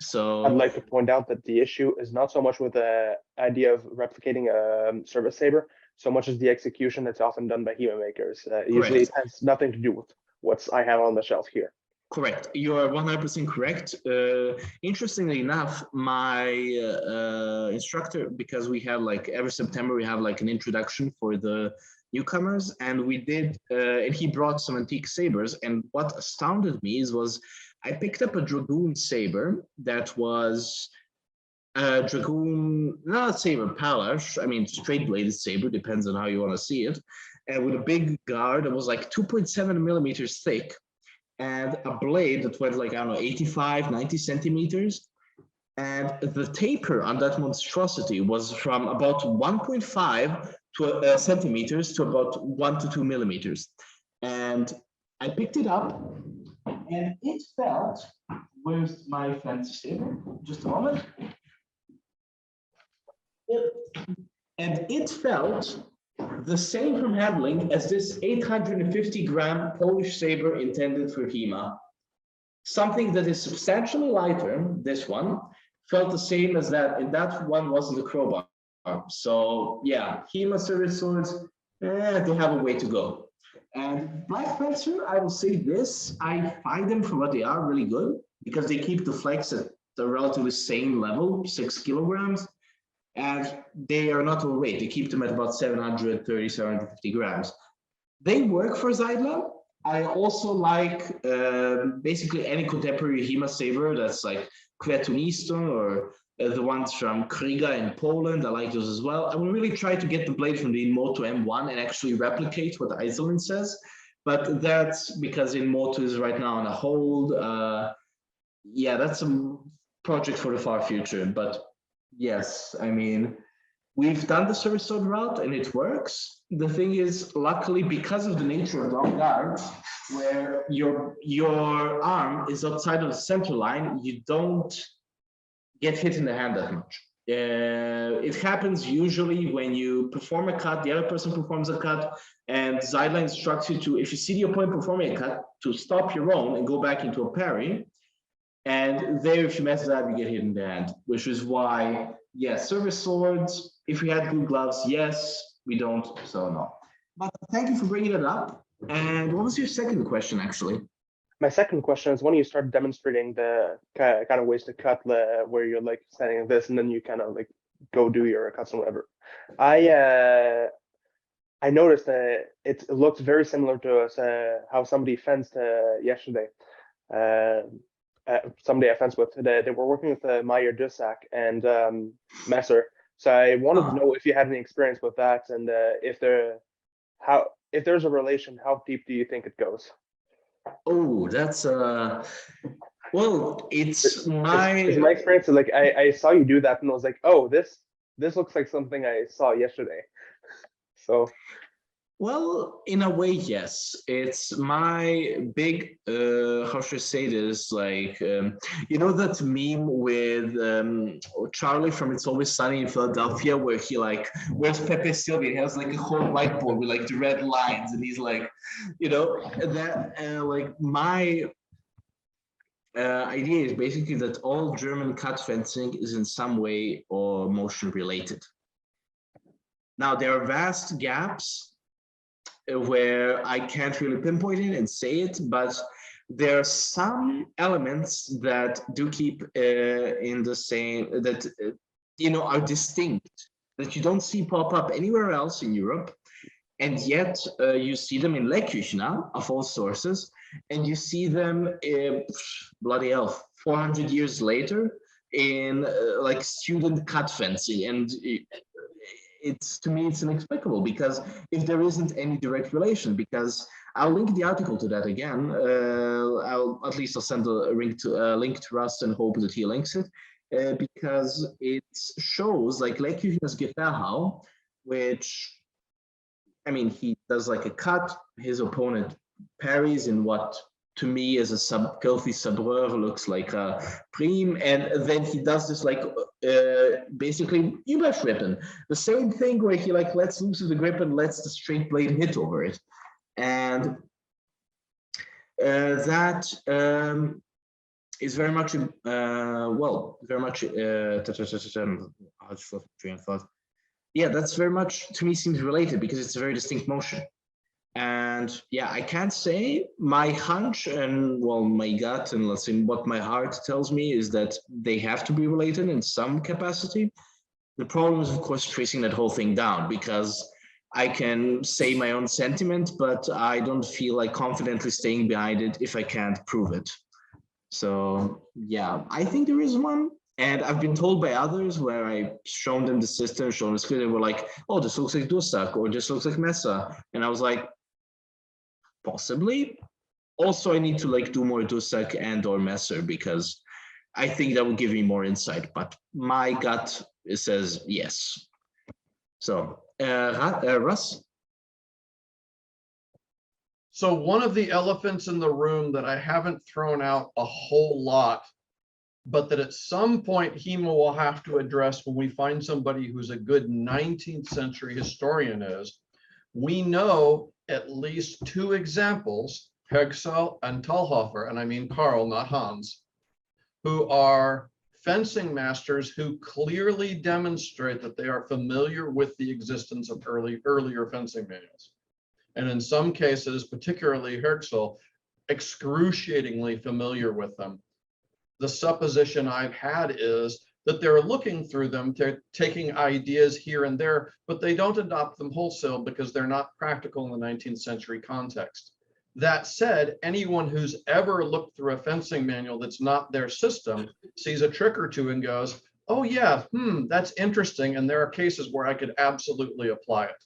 Speaker 2: So
Speaker 4: I'd like to point out that the issue is not so much with the idea of replicating a service saber, so much as the execution that's often done by HEMA makers. Usually it has nothing to do with what I have on the shelf here.
Speaker 2: Correct. You are 100% correct. Interestingly enough, my instructor, because we have like every September, we have like an introduction for the newcomers, and we did, and he brought some antique sabers. And what astounded me was I picked up a Dragoon saber that was a Dragoon, not saber, palash. I mean, straight bladed saber, depends on how you want to see it. And with a big guard that was like 2.7 millimeters thick, and a blade that went like, I don't know, 85, 90 centimeters. And the taper on that monstrosity was from about 1.5 to centimeters to about 1 to 2 millimeters. And I picked it up, and it felt, where's my fancy saber? Just a moment. It felt the same from handling as this 850-gram Polish saber intended for HEMA. Something that is substantially lighter, this one, felt the same as that, and that one wasn't a crowbar. So yeah, HEMA service swords, they have a way to go. And Black Panther, I will say this, I find them for what they are really good, because they keep the flex at the relatively same level, 6 kilograms. And they are not overweight. They keep them at about 730, 750 grams. They work for Zeidler. I also like basically any contemporary HEMA saber that's like Kwiatunista or the ones from Kryga in Poland. I like those as well. I will really try to get the blade from the Moto M1 and actually replicate what Iselin says. But that's because in Moto is right now on a hold. Yeah, that's a project for the far future. But yes, I mean, we've done the service sword route and it works. The thing is, luckily, because of the nature of long guards, where your arm is outside of the center line, you don't get hit in the hand that much. It happens usually when you perform a cut, the other person performs a cut, and Zeidler instructs you to, if you see the opponent performing a cut, to stop your own and go back into a parry. And there, if you mess that up, you get hit in the hand, which is why, yes, service swords, if we had good gloves, yes, we don't, so no. But thank you for bringing it up. And what was your second question, actually?
Speaker 4: My second question is, when you start demonstrating the kind of ways to cut, where you're like setting this and then you kind of like go do your cuts and whatever, I noticed that it looked very similar to how somebody fenced yesterday. Somebody I fenced with, they were working with Meyer Dussac and Messer. So I wanted to know if you had any experience with that, and if there's a relation, how deep do you think it goes?
Speaker 2: Oh, that's well, it's my
Speaker 4: experience. Like I saw you do that, and I was like, oh, this looks like something I saw yesterday. So.
Speaker 2: Well, in a way, yes. It's my big, how should I say this? Like, you know that meme with Charlie from It's Always Sunny in Philadelphia, where he like, where's Pepe Silvia? He has like a whole whiteboard with like the red lines, and he's like, you know, that like my idea is basically that all German cut fencing is in some way or motion related. Now, there are vast gaps where I can't really pinpoint it and say it, but there are some elements that do keep in the same, that, you know, are distinct, that you don't see pop up anywhere else in Europe. And yet you see them in Lecküchner of all sources, and you see them, bloody hell, 400 years later in like student cut fencing. And it's, to me, it's inexplicable, because if there isn't any direct relation, because I'll link the article to that again. I'll send a link to Russ and hope that he links it, because it shows like Lecküchner's Gefährhau, which, I mean, he does like a cut, his opponent parries in what to me as a filthy sabreur looks like a prim, and then he does this like basically U-bash weapon, the same thing where he like lets loose of the grip and lets the straight blade hit over it, and that is very much well, very much yeah, that's very much to me seems related because it's a very distinct motion. And yeah, I can't say my hunch and well, my gut and let's say what my heart tells me is that they have to be related in some capacity. The problem is, of course, tracing that whole thing down because I can say my own sentiment, but I don't feel like confidently staying behind it if I can't prove it. So yeah, I think there is one. And I've been told by others where I've shown them the system, shown the screen, they were like, oh, this looks like Dusak or this looks like Mesa. And I was like, possibly. Also, I need to like do more Dusak and or Messer because I think that will give me more insight. But my gut says yes. So, Russ?
Speaker 3: So one of the elephants in the room that I haven't thrown out a whole lot, but that at some point HEMA will have to address when we find somebody who's a good 19th century historian is, we know at least two examples, Herxel and Talhofer, and I mean Karl, not Hans, who are fencing masters who clearly demonstrate that they are familiar with the existence of earlier fencing manuals. And in some cases, particularly Herxel, excruciatingly familiar with them. The supposition I've had is that they're looking through them, they're taking ideas here and there, but they don't adopt them wholesale because they're not practical in the 19th century context. That said, anyone who's ever looked through a fencing manual that's not their system sees a trick or two and goes, oh yeah, that's interesting. And there are cases where I could absolutely apply it.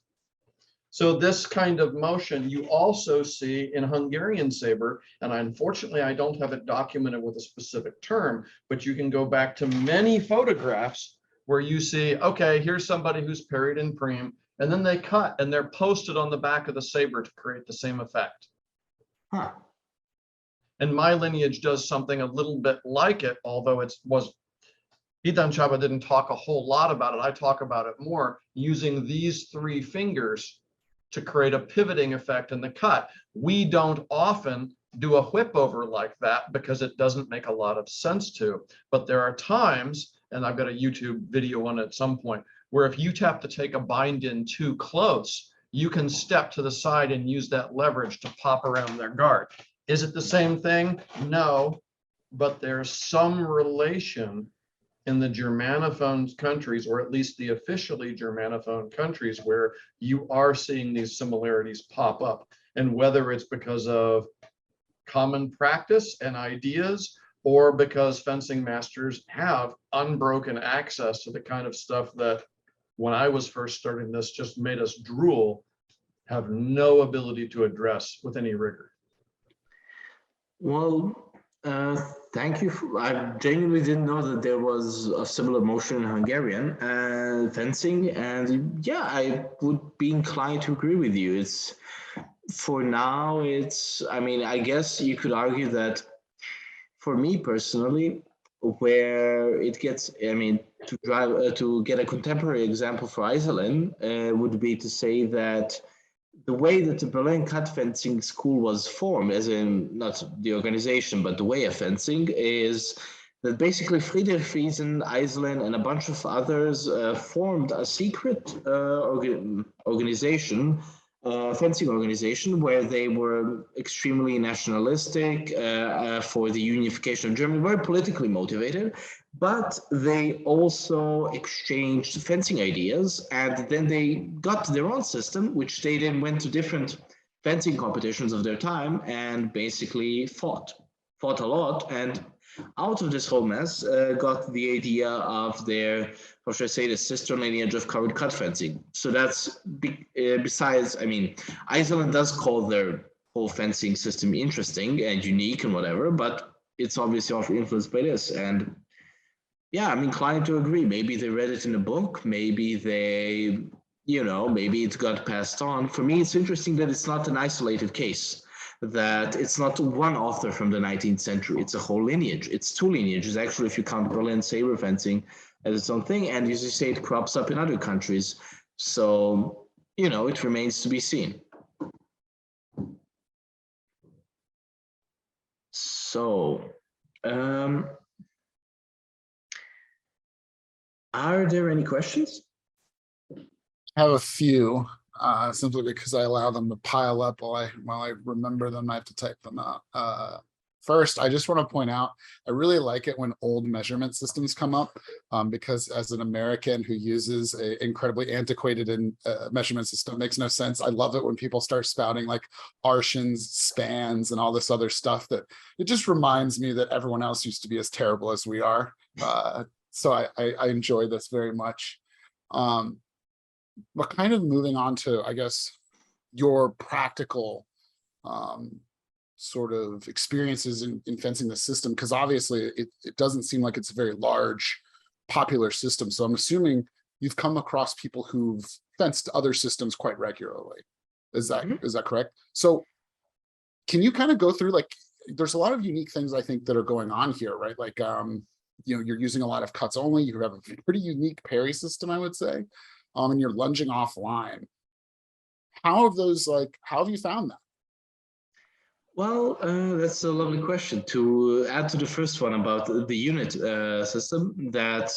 Speaker 3: So this kind of motion you also see in Hungarian saber, and unfortunately I don't have it documented with a specific term, but you can go back to many photographs where you see, okay, here's somebody who's parried in prim, and then they cut and they're posted on the back of the saber to create the same effect.
Speaker 2: Huh.
Speaker 3: And my lineage does something a little bit like it, although Hidan Chaba didn't talk a whole lot about it. I talk about it more using these three fingers to create a pivoting effect in the cut. We don't often do a whip over like that because it doesn't make a lot of sense to, but there are times, and I've got a YouTube video on it at some point, where if you have to take a bind in too close, you can step to the side and use that leverage to pop around their guard. Is it the same thing? No, but there's some relation in the Germanophone countries, or at least the officially Germanophone countries, where you are seeing these similarities pop up. And whether it's because of common practice and ideas, or because fencing masters have unbroken access to the kind of stuff that when I was first starting this just made us drool, have no ability to address with any rigor.
Speaker 2: Well, thank you. I genuinely didn't know that there was a similar motion in Hungarian fencing, and yeah, I would be inclined to agree with you. It's for now. I mean, I guess you could argue that for me personally, where it gets, I mean, to get a contemporary example for Iselin would be to say that the way that the Berlin cut fencing school was formed, as in not the organization, but the way of fencing, is that basically Friedrich Friesen, Iselin, and a bunch of others formed a secret organization, fencing organization, where they were extremely nationalistic for the unification of Germany, very politically motivated, but they also exchanged fencing ideas, and then they got their own system, which they then went to different fencing competitions of their time and basically fought a lot. And out of this whole mess got the idea of their, how should I say, the sister lineage of covered cut fencing. So that's besides, I mean, Iceland does call their whole fencing system interesting and unique and whatever, but it's obviously also influenced by this. And yeah, I'm inclined to agree. Maybe they read it in a book. Maybe they, maybe it got passed on. For me, it's interesting that it's not an isolated case. that it's not one author from the 19th century, it's a whole lineage. It's two lineages, actually, if you count Berlin saber fencing as its own thing, and as you say, it crops up in other countries. So, you know, it remains to be seen. So, are there any questions?
Speaker 1: I have a few, simply because I allow them to pile up while I remember them. I have to type them out. First, I just want to point out, I really like it when old measurement systems come up, because as an American who uses an incredibly antiquated measurement system, it makes no sense. I love it when people start spouting like arshins, spans, and all this other stuff that it just reminds me that everyone else used to be as terrible as we are. So I enjoy this very much. But kind of moving on to, I guess, your practical sort of experiences in fencing the system, because obviously it doesn't seem like it's a very large, popular system. So I'm assuming you've come across people who've fenced other systems quite regularly. Is that correct? So can you kind of go through, like, there's a lot of unique things I think that are going on here, right? Like, you know, you're using a lot of cuts only, you have a pretty unique parry system, I would say. And you're lunging offline. How have you found that?
Speaker 2: Well, that's a lovely question. To add to the first one about the unit system, that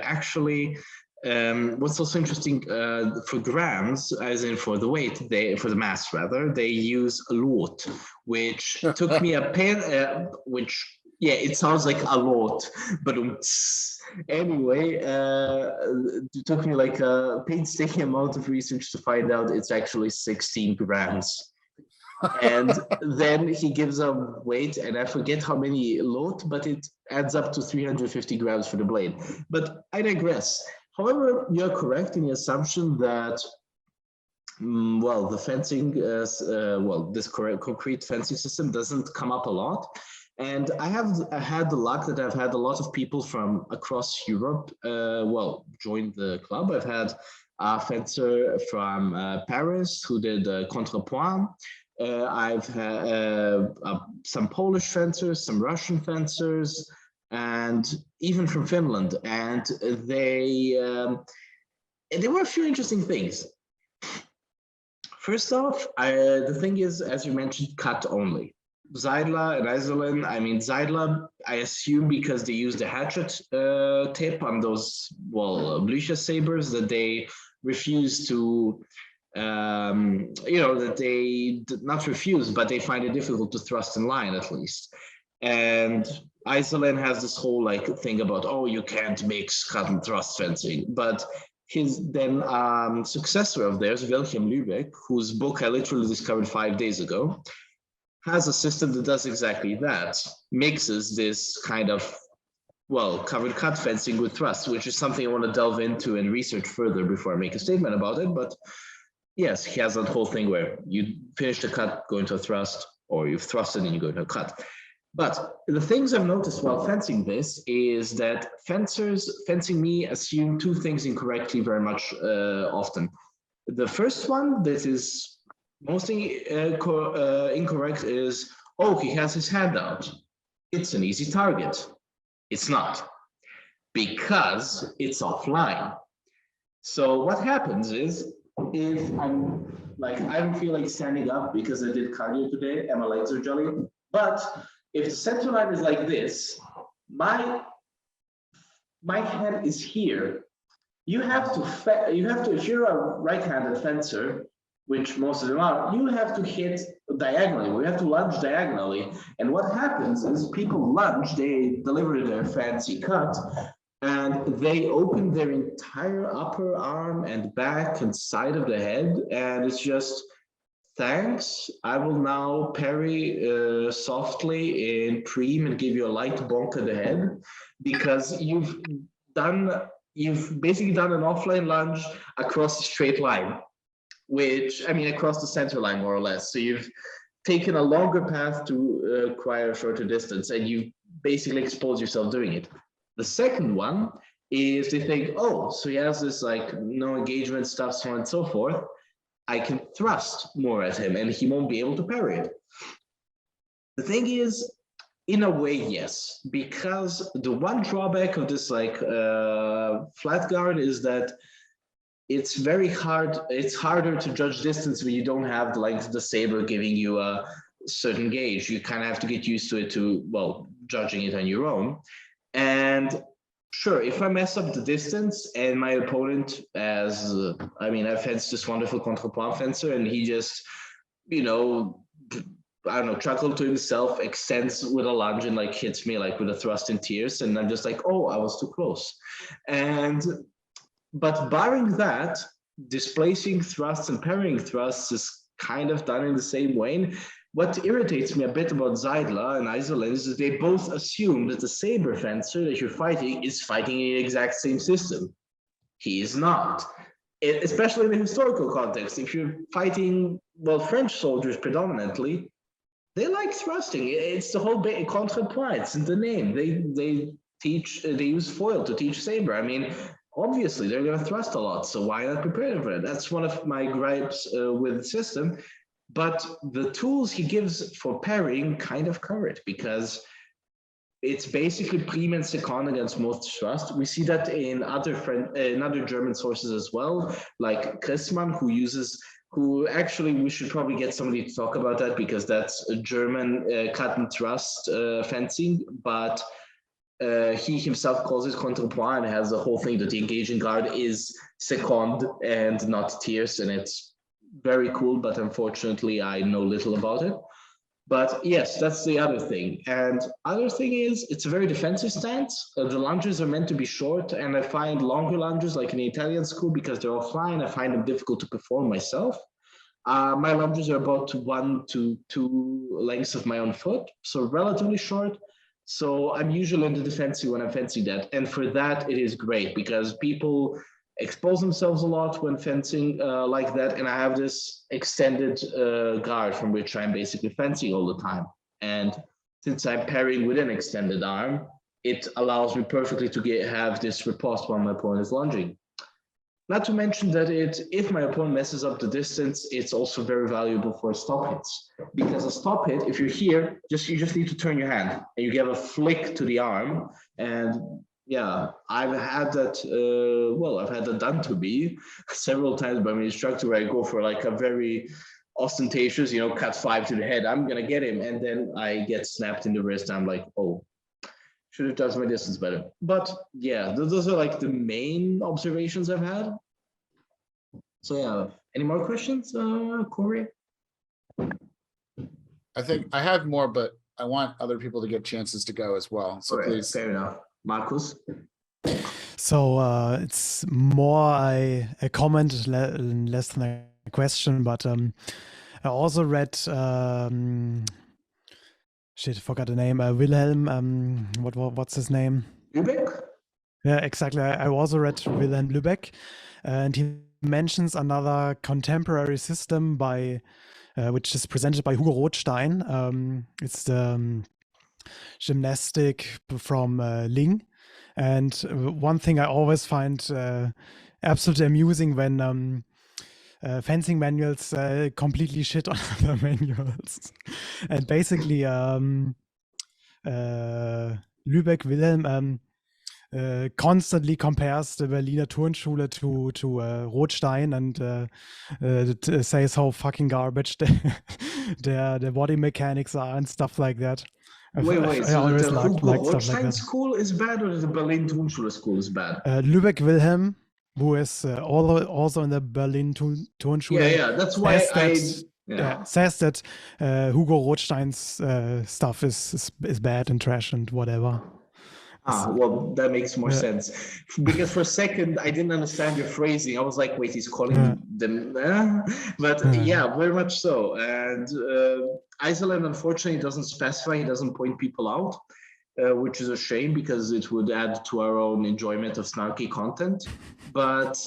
Speaker 2: actually, what's also interesting for grams, as in for the weight, for the mass rather, they use a lot, which took me a pain, which, yeah, it sounds like a lot, but anyway, it took me like a painstaking amount of research to find out it's actually 16 grams. And then he gives a weight, and I forget how many lot, but it adds up to 350 grams for the blade. But I digress. However, you're correct in the assumption that, well, the fencing, this concrete fencing system doesn't come up a lot. And I had the luck that I've had a lot of people from across Europe, join the club. I've had a fencer from Paris who did contrepoint. I've had some Polish fencers, some Russian fencers, and even from Finland. And there were a few interesting things. First off, the thing is, as you mentioned, cut only. Seidler and Iserlohn, I mean, Seidler, I assume because they use the hatchet tip on those, Blücher sabers, that they refuse to, that they not refuse, but they find it difficult to thrust in line at least. And Iserlohn has this whole thing about, oh, you can't mix cut and thrust fencing, but his then successor of theirs, Wilhelm Lübeck, whose book I literally discovered 5 days ago, has a system that does exactly that, mixes this kind of, covered cut fencing with thrust, which is something I want to delve into and research further before I make a statement about it. But yes, he has that whole thing where you finish the cut, go into a thrust, or you've thrusted and you go into a cut. But the things I've noticed while fencing this is that fencers fencing me assume two things incorrectly very much often. The first one that is mostly incorrect is, oh, he has his hand out. It's an easy target. It's not, because it's offline. So what happens is, if I'm I don't feel like standing up because I did cardio today and my legs are jelly, but if the center line is like this, my hand is here. You have to, if you're a right-handed fencer, which most of them are, you have to hit diagonally. We have to lunge diagonally. And what happens is people lunge, they deliver their fancy cut, and they open their entire upper arm and back and side of the head. And it's just, thanks, I will now parry softly in preem and give you a light bonk at the head, because you've basically done an offline lunge across a straight line. Which, I mean, across the center line, more or less. So you've taken a longer path to acquire a shorter distance, and you basically expose yourself doing it. The second one is they think, oh, so he has this no engagement stuff, so on and so forth. I can thrust more at him and he won't be able to parry it. The thing is, in a way, yes, because the one drawback of this like flat guard is that it's very hard. It's harder to judge distance when you don't have like the saber giving you a certain gauge. You kind of have to get used to it to, well, judging it on your own. And sure, if I mess up the distance and my opponent, as I mean, I've had this wonderful contrepoint fencer, and he just, you know, I don't know, chuckle to himself, extends with a lunge and like hits me like with a thrust in tears, and I'm just like, oh, I was too close. But barring that, displacing thrusts and parrying thrusts is kind of done in the same way. What irritates me a bit about Zeidler and Isoland is that they both assume that the saber fencer that you're fighting is fighting in the exact same system. He is not. Especially in the historical context. If you're fighting, well, French soldiers predominantly, they like thrusting. It's the whole contrepoint. It's in the name. They use foil to teach saber. I mean, obviously they're going to thrust a lot, so why not prepare them for that? That's one of my gripes with the system. But the tools he gives for parrying kind of cover it, because it's basically prime and second against most thrust. We see that in other German sources as well, like Christmann, who actually we should probably get somebody to talk about that, because that's a German cut and thrust fencing, but he himself calls it contrepoint and has a whole thing that the engaging guard is second and not tierce, and it's very cool, but unfortunately I know little about it. But yes, that's the other thing. And other thing is, it's a very defensive stance. The lunges are meant to be short, and I find longer lunges, like in the Italian school, because they're offline, I find them difficult to perform myself. My lunges are about 1 to 2 lengths of my own foot, so relatively short. So I'm usually in the defensive when I'm fencing that. And for that, it is great, because people expose themselves a lot when fencing like that, and I have this extended guard from which I'm basically fencing all the time. And since I'm parrying with an extended arm, it allows me perfectly to have this riposte while my opponent is lunging. Not to mention that if my opponent messes up the distance, it's also very valuable for stop hits, because a stop hit, if you're here, you just need to turn your hand and you give a flick to the arm. And yeah, I've had that, I've had that done to me several times by my instructor, where I go for like a very ostentatious, cut 5 to the head. I'm going to get him. And then I get snapped in the wrist. I'm like, oh, should have judged my distance better. But yeah, those are like the main observations I've had. So yeah, any more questions, Corey?
Speaker 1: I think I have more, but I want other people to get chances to go as well. So
Speaker 2: Okay,
Speaker 1: please.
Speaker 2: fair enough. Marcus?
Speaker 6: So it's more a comment, less than a question, but I also read, shit, forgot the name, Wilhelm, what's his name?
Speaker 2: Lübeck?
Speaker 6: Yeah, exactly. I also read Wilhelm Lübeck, and he mentions another contemporary system which is presented by Hugo Rothstein. It's the gymnastic from Ling. And one thing I always find absolutely amusing when fencing manuals completely shit on other manuals. And basically, Lübeck Wilhelm constantly compares the Berliner Turnschule to Rothstein and says how fucking garbage their body mechanics are and stuff like that.
Speaker 2: Wait, so
Speaker 6: always
Speaker 2: the
Speaker 6: like
Speaker 2: Hugo
Speaker 6: stuff like
Speaker 2: Rothstein
Speaker 6: that.
Speaker 2: school is bad, or the Berlin Turnschule school is bad?
Speaker 6: Lübeck Wilhelm, who is also in the Berlin Turnschule.
Speaker 2: Yeah, that's why
Speaker 6: says that Hugo Rothstein's stuff is bad and trash and whatever.
Speaker 2: Well, that makes more sense. Because for a second, I didn't understand your phrasing. I was like, wait, he's calling them. But yeah, very much so. And Iceland, unfortunately, doesn't specify. He doesn't point people out, which is a shame, because it would add to our own enjoyment of snarky content. But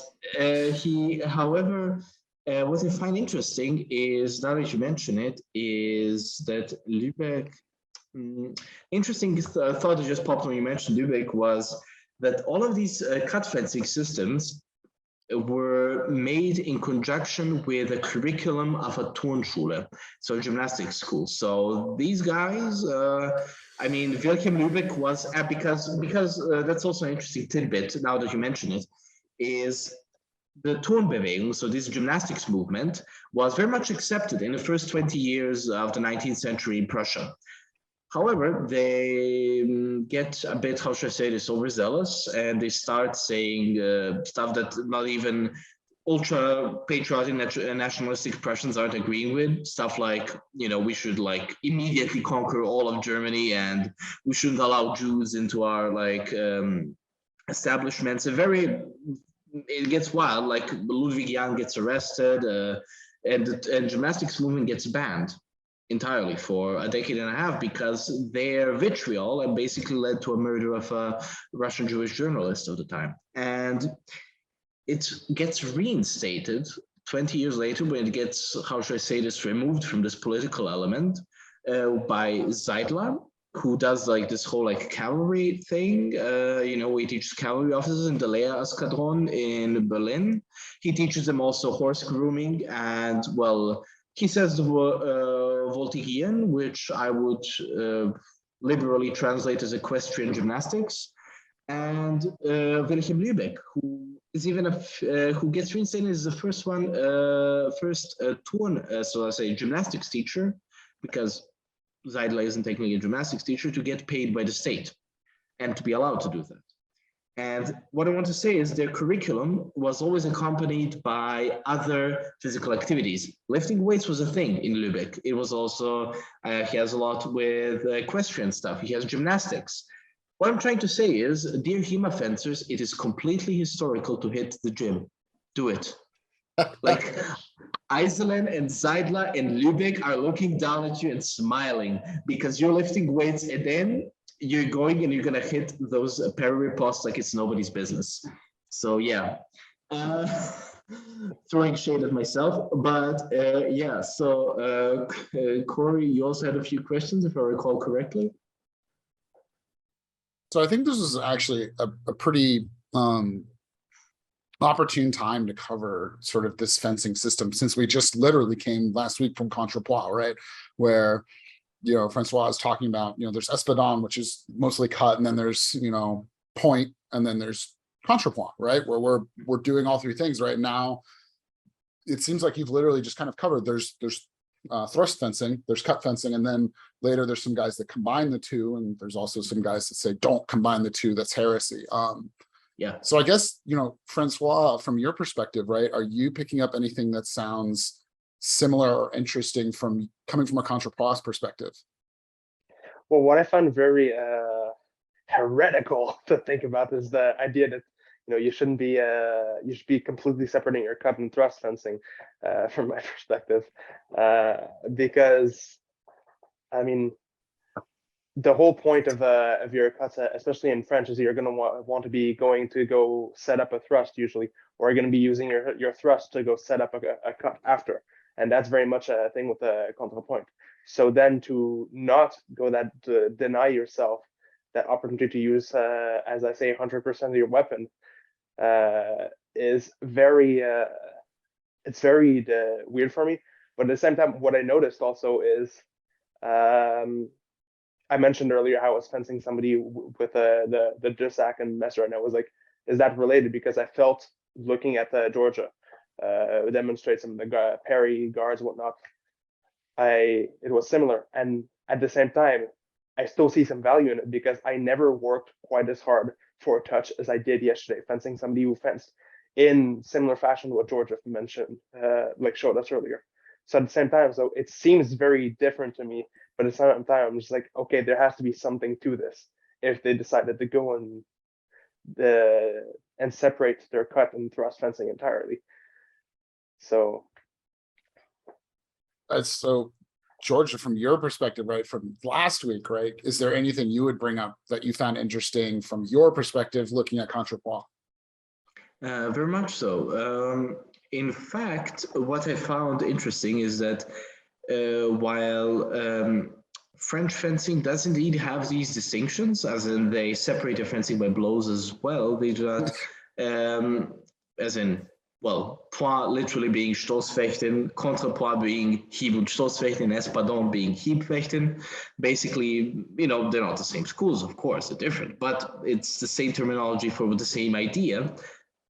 Speaker 2: however, what I find interesting is, now that you mention it, is that Lübeck, interesting thought that just popped when you mentioned Lübeck was that all of these cut fencing systems were made in conjunction with a curriculum of a Turnschule, so a gymnastics school. So these guys, I mean, Wilhelm Lübeck was because that's also an interesting tidbit. Now that you mention it, is the Turnbewegung, so this gymnastics movement, was very much accepted in the first 20 years of the 19th century in Prussia. However, they get a bit, how should I say this, overzealous, and they start saying stuff that not even ultra patriotic nationalistic Prussians aren't agreeing with. Stuff like, you know, we should like immediately conquer all of Germany, and we shouldn't allow Jews into our like establishments. It gets wild. Like Ludwig Jan gets arrested, and gymnastics movement gets banned entirely for a decade and a half because their vitriol basically led to a murder of a Russian Jewish journalist of the time. And it gets reinstated 20 years later when it gets, how should I say this, removed from this political element by Seidler, who does like this whole like cavalry thing, you know, he teaches cavalry officers in the Lehr Eskadron in Berlin. He teaches them also horse grooming and, well, he says the Voltigieren, which I would liberally translate as equestrian gymnastics, and Wilhelm Lübeck, who is even who gets reinstated as the first so I say gymnastics teacher, because Seidler isn't technically a gymnastics teacher, to get paid by the state and to be allowed to do that. And what I want to say is their curriculum was always accompanied by other physical activities. Lifting weights was a thing in Lübeck. It was also, he has a lot with equestrian stuff. He has gymnastics. What I'm trying to say is, dear HEMA fencers, it is completely historical to hit the gym. Do it. Like Iselin and Seidler and Lübeck are looking down at you and smiling because you're lifting weights, and then you're going and you're gonna hit those parariposts like it's nobody's business. So yeah, throwing shade at myself, but yeah. So Corey, you also had a few questions, if I recall correctly.
Speaker 1: So I think this is actually a pretty opportune time to cover sort of this fencing system, since we just literally came last week from Contrepoids, right? Where, you know, Francois is talking about, you know, there's Espadon, which is mostly cut, and then there's, you know, point, and then there's Contrepoids, right? Where we're doing all three things right now. It seems like you've literally just kind of covered, there's thrust fencing, there's cut fencing, and then later there's some guys that combine the two, and there's also some guys that say don't combine the two. That's heresy.
Speaker 2: Yeah.
Speaker 1: So I guess, you know, Francois, from your perspective, right, are you picking up anything that sounds similar or interesting from coming from a Contrepoids perspective?
Speaker 4: Well, what I found very heretical to think about is the idea that, you know, you should be completely separating your cut and thrust fencing, from my perspective, because I mean, the whole point of your cuts, especially in French, is you're going to want to be going to go set up a thrust usually, or you're going to be using your thrust to go set up a cut after, and that's very much a thing with the contrepoint. So then to not go to deny yourself that opportunity to use, as I say, 100% of your weapon, is very it's very weird for me. But at the same time, what I noticed also is, I mentioned earlier how I was fencing somebody with the Dusak and Messer, and I was like, is that related? Because I felt, looking at the Georgia demonstrate some of the parry guards, whatnot, it was similar. And at the same time, I still see some value in it because I never worked quite as hard for a touch as I did yesterday, fencing somebody who fenced in similar fashion to what Georgia mentioned, like showed us earlier. So at the same time, so it seems very different to me, but at the same time, I'm just like, okay, there has to be something to this if they decided to go and separate their cut and thrust fencing entirely. So
Speaker 1: Georgia, from your perspective, right, from last week, right, is there anything you would bring up that you found interesting from your perspective looking at Contrepoids?
Speaker 2: Very much so. In fact, what I found interesting is that while French fencing does indeed have these distinctions, as in they separate their fencing by blows as well, they do not, as in well, point literally being Stoßfechten, contrepoint being Hieb und Stoßfechten, Espadon being Hiebfechten. Basically, you know, they're not the same schools, of course, they're different, but it's the same terminology for the same idea.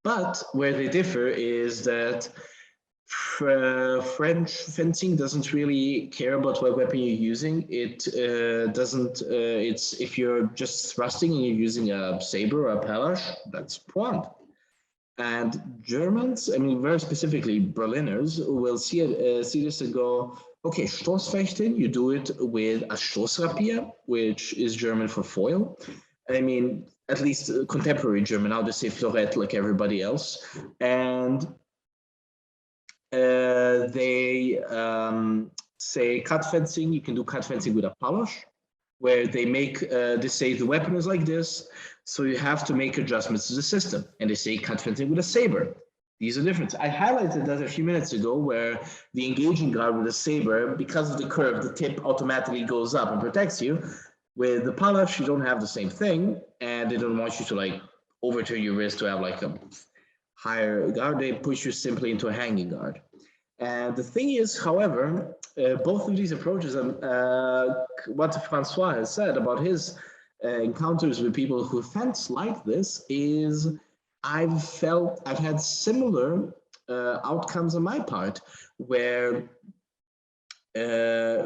Speaker 2: But where they differ is that French fencing doesn't really care about what weapon you're using. It doesn't, it's if you're just thrusting and you're using a sabre or a palash, that's point. And Germans, I mean, very specifically Berliners, will see this and go, okay, Stoßfechten, you do it with a Stoßrapier, which is German for foil. I mean, at least contemporary German, now they say Florette like everybody else. And they say cut fencing, you can do cut fencing with a palash, where they make, they say the weapon is like this, so you have to make adjustments to the system. And they say cut fencing with a saber. These are different. I highlighted that a few minutes ago, where the engaging guard with a saber, because of the curve, the tip automatically goes up and protects you. With the palash, you don't have the same thing, and they don't want you to like overturn your wrist to have like a higher guard. They push you simply into a hanging guard. And the thing is, however, both of these approaches, what Francois has said about his encounters with people who fence like this is, I've had similar outcomes on my part, where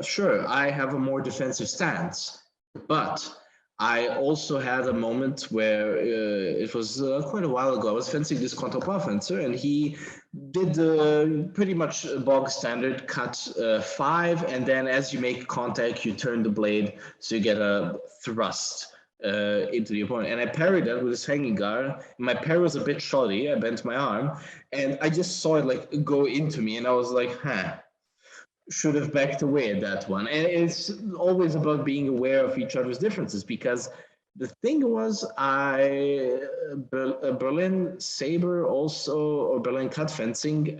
Speaker 2: sure, I have a more defensive stance, but I also had a moment where it was quite a while ago. I was fencing this contemporain fencer, and he did the pretty much bog standard cut 5, and then as you make contact, you turn the blade so you get a thrust into the opponent. And I parried that with this hanging guard. My parry was a bit shoddy. I bent my arm, and I just saw it like go into me, and I was like, huh. Should have backed away at that one. And it's always about being aware of each other's differences, because the thing was, Berlin saber also, or Berlin cut fencing,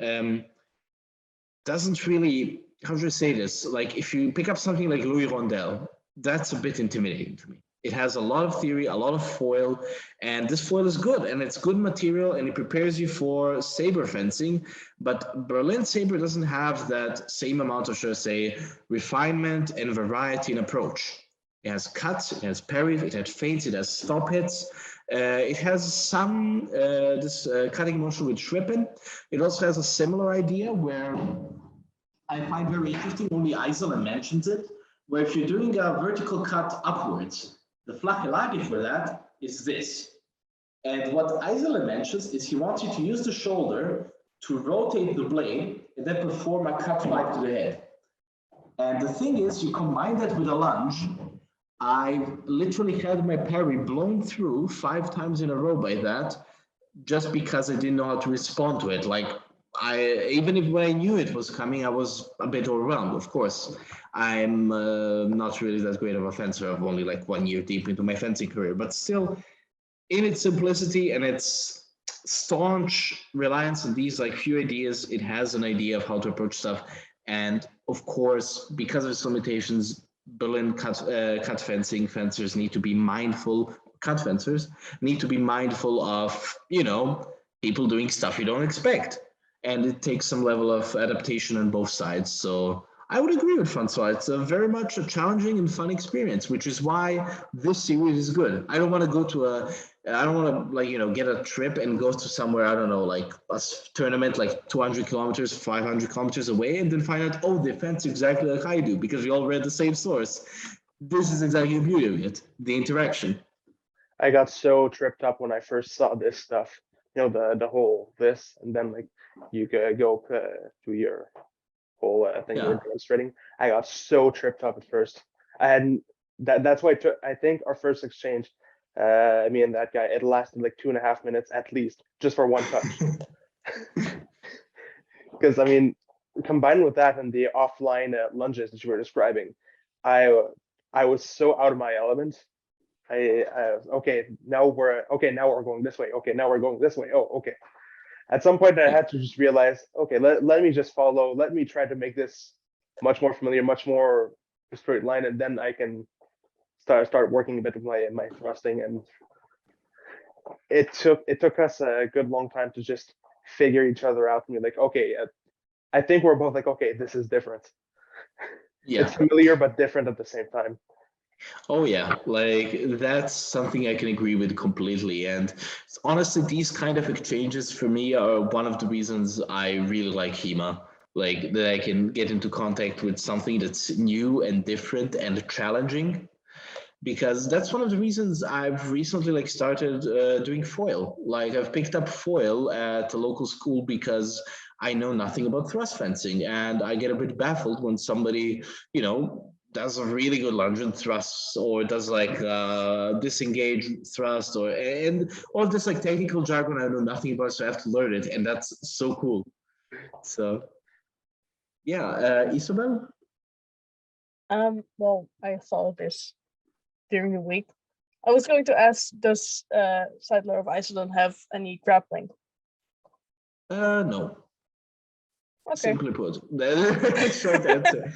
Speaker 2: doesn't really, how should I say this? Like if you pick up something like Louis Rondel, that's a bit intimidating to me. It has a lot of theory, a lot of foil, and this foil is good, and it's good material, and it prepares you for saber fencing. But Berlin saber doesn't have that same amount of, should I say, refinement and variety in approach. It has cuts, it has parries, it has feints, it has stop hits. It has some cutting motion with Schwippen. It also has a similar idea where I find very interesting, only Isola mentions it, where if you're doing a vertical cut upwards, the flache Lage for that is this. And what Isola mentions is he wants you to use the shoulder to rotate the blade and then perform a cut 5 to the head. And the thing is, you combine that with a lunge. I literally had my parry blown through 5 times in a row by that, just because I didn't know how to respond to it. Like, even if when I knew it was coming, I was a bit overwhelmed. Of course, I'm not really that great of a fencer. I've only like 1 year deep into my fencing career, but still, in its simplicity and its staunch reliance on these like few ideas, it has an idea of how to approach stuff. And of course, because of its limitations, Berlin cut fencing fencers need to be mindful. Cut fencers need to be mindful of, you know, people doing stuff you don't expect. And it takes some level of adaptation on both sides. So I would agree with Francois. It's very much a challenging and fun experience, which is why this series is good. I don't want to go to I don't want to like, you know, get a trip and go to somewhere, I don't know, like a tournament like 200 kilometers, 500 kilometers away, and then find out, oh, they fence exactly like I do because we all read the same source. This is exactly the beauty of it, the interaction.
Speaker 4: I got so tripped up when I first saw this stuff, you know, the whole this, and then like you could go to your whole thing you were demonstrating. I got so tripped up at first. I hadn't. That's why I think our first exchange, me and that guy, it lasted like 2.5 minutes at least, just for one touch. Because I mean, combined with that and the offline lunges that you were describing, I was so out of my element. Okay, now we're going this way. Okay, now we're going this way. Oh, okay. At some point, I had to just realize, okay, let me just follow. Let me try to make this much more familiar, much more straight line, and then I can start working a bit with my thrusting. And it took us a good long time to just figure each other out and be like, okay, I think we're both like, okay, this is different.
Speaker 2: Yeah.
Speaker 4: It's familiar but different at the same time.
Speaker 2: Oh yeah, like that's something I can agree with completely. And honestly, these kind of exchanges for me are one of the reasons I really like HEMA. Like that I can get into contact with something that's new and different and challenging. Because that's one of the reasons I've recently like started doing foil. Like I've picked up foil at a local school because I know nothing about thrust fencing, and I get a bit baffled when somebody, you know, does a really good lungeon thrust or does like disengage thrust or and all this like technical jargon I know nothing about, so I have to learn it, and that's so cool. So yeah, Isabel.
Speaker 5: Well, I thought of this during the week. I was going to ask, does Seidler of Iceland have any grappling?
Speaker 2: No.
Speaker 5: Okay.
Speaker 2: Simply put, short answer.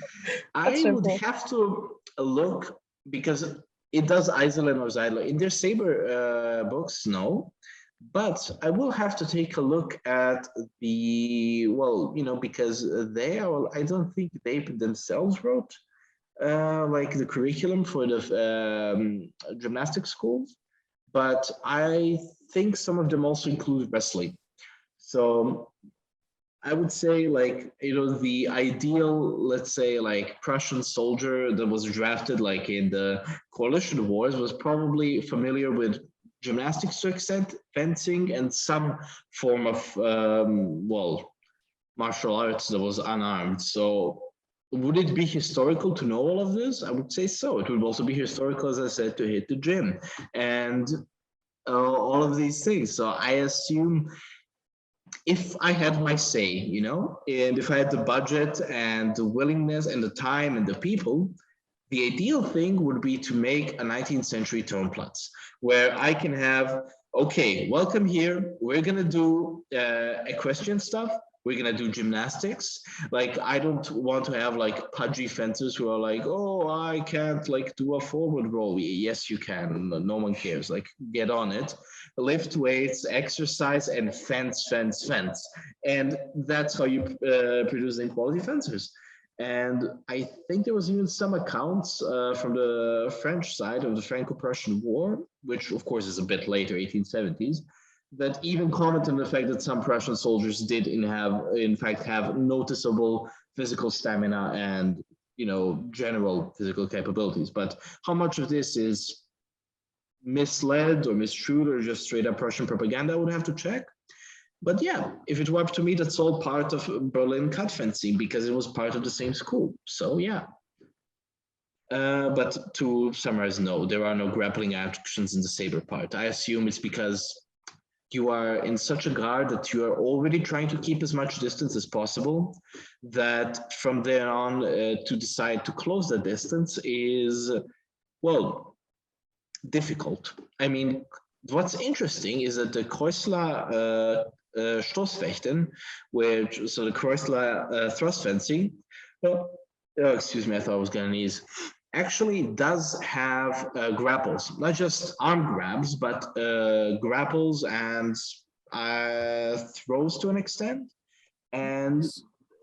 Speaker 2: I would
Speaker 5: simple.
Speaker 2: have to look because it does Iceland or Zeidler in their saber books. No, but I will have to take a look at the because they are. I don't think they themselves wrote like the curriculum for the gymnastics schools, but I think some of them also include wrestling. So I would say like, the ideal, let's say like Prussian soldier that was drafted like in the coalition wars was probably familiar with gymnastics to extent, fencing, and some form of, martial arts that was unarmed. So would it be historical to know all of this? I would say so. It would also be historical, as I said, to hit the gym and all of these things. So I assume if I had my say, and if I had the budget and the willingness and the time and the people, the ideal thing would be to make a 19th century Tonplatz where I can have, okay, welcome here. We're going to do equestrian stuff. We're going to do gymnastics. Like, I don't want to have like pudgy fencers who are like, oh, I can't like do a forward roll. Yes, you can. No one cares. Like, get on it. Lift weights, exercise, and fence. And that's how you produce the quality fencers. And I think there was even some accounts from the French side of the Franco-Prussian War, which of course is a bit later, 1870s, that even comment on the fact that some Prussian soldiers did in fact have noticeable physical stamina and general physical capabilities. But how much of this is misled or mistrued or just straight up Prussian propaganda, I would have to check. But yeah, if it were up to me, that's all part of Berlin cut fencing because it was part of the same school. So yeah. But to summarize, no, there are no grappling actions in the saber part. I assume it's because you are in such a guard that you are already trying to keep as much distance as possible, that from there on to decide to close that distance is, well, difficult. I mean, what's interesting is that the Kreuzler Stoßfechten, so the Kreuzler thrust fencing, excuse me, I thought I was going to sneeze, actually does have grapples, not just arm grabs, but grapples and throws to an extent. And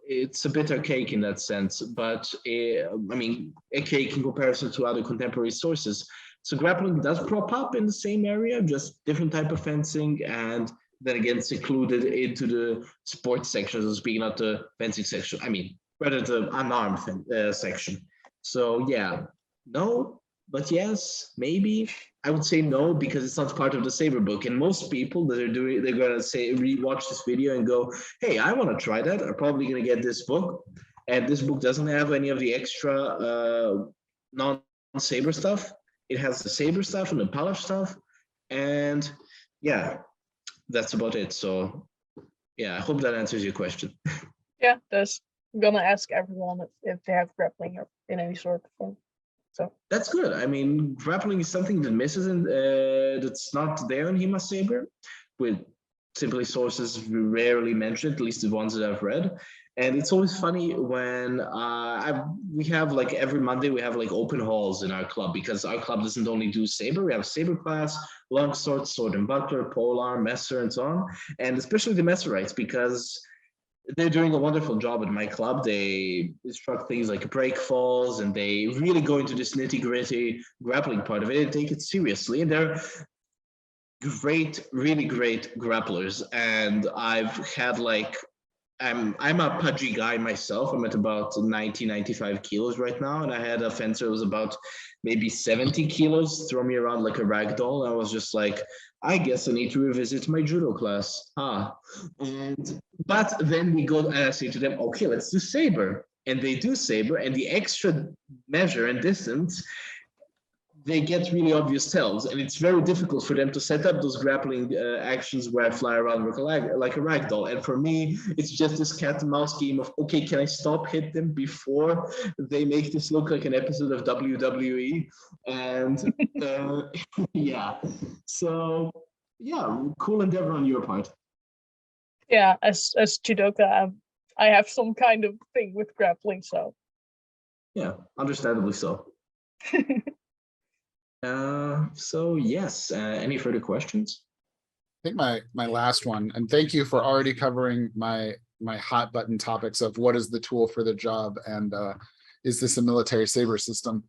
Speaker 2: it's a bit archaic in that sense, but I mean, archaic in comparison to other contemporary sources. So grappling does prop up in the same area, just different type of fencing, and then again, it's included into the sports section, so speaking of the fencing section. I mean, rather the unarmed section. So yeah, no, but yes, maybe. I would say no because it's not part of the saber book, and most people that are doing, they're gonna say rewatch this video and go, "Hey, I want to try that." Are probably gonna get this book, and this book doesn't have any of the extra non-saber stuff. It has the saber stuff and the polish stuff, and yeah, that's about it. So yeah, I hope that answers your question.
Speaker 5: Yeah, that's. I'm gonna ask everyone if they have grappling or in any sort of form. So
Speaker 2: that's good. I mean, grappling is something that misses in that's not there in HEMA Saber, with simply sources rarely mentioned, at least the ones that I've read. And it's always funny when we have like every Monday we have like open halls in our club, because our club doesn't only do saber. We have saber class, longsword, sword and buckler, polearm, messer, and so on. And especially the messerites, because they're doing a wonderful job at my club. They instruct things like break falls, and they really go into this nitty gritty grappling part of it and take it seriously. And they're great, really great grapplers. And I've had like, I'm a pudgy guy myself. I'm at about 90, 95 kilos right now. And I had a fencer who was about maybe 70 kilos, throw me around like a rag doll. I was just like, I guess I need to revisit my judo class. But then we go and I say to them, okay, let's do saber. And they do saber, and the extra measure and distance, they get really obvious tells, and it's very difficult for them to set up those grappling actions where I fly around like a rag doll. And for me, it's just this cat and mouse game of, okay, can I stop, hit them before they make this look like an episode of WWE? And yeah, so yeah, cool endeavor on your part.
Speaker 5: Yeah, as judoka, I have some kind of thing with grappling, so.
Speaker 2: Yeah, understandably so. So yes, any further questions?
Speaker 1: I think my last one, and thank you for already covering my hot button topics of what is the tool for the job, and is this a military saber system?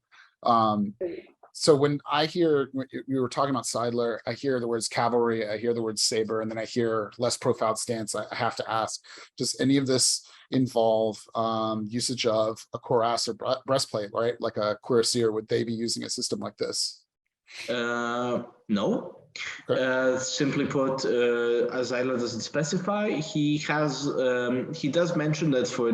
Speaker 1: So when I hear, you were talking about Seidler, I hear the words cavalry, I hear the word saber, and then I hear less profiled stance. I have to ask, does any of this involve usage of a cuirass or breastplate, right? Like a cuirassier, would they be using a system like this?
Speaker 2: No.
Speaker 1: Okay.
Speaker 2: Simply put, as Isla doesn't specify, he does mention that for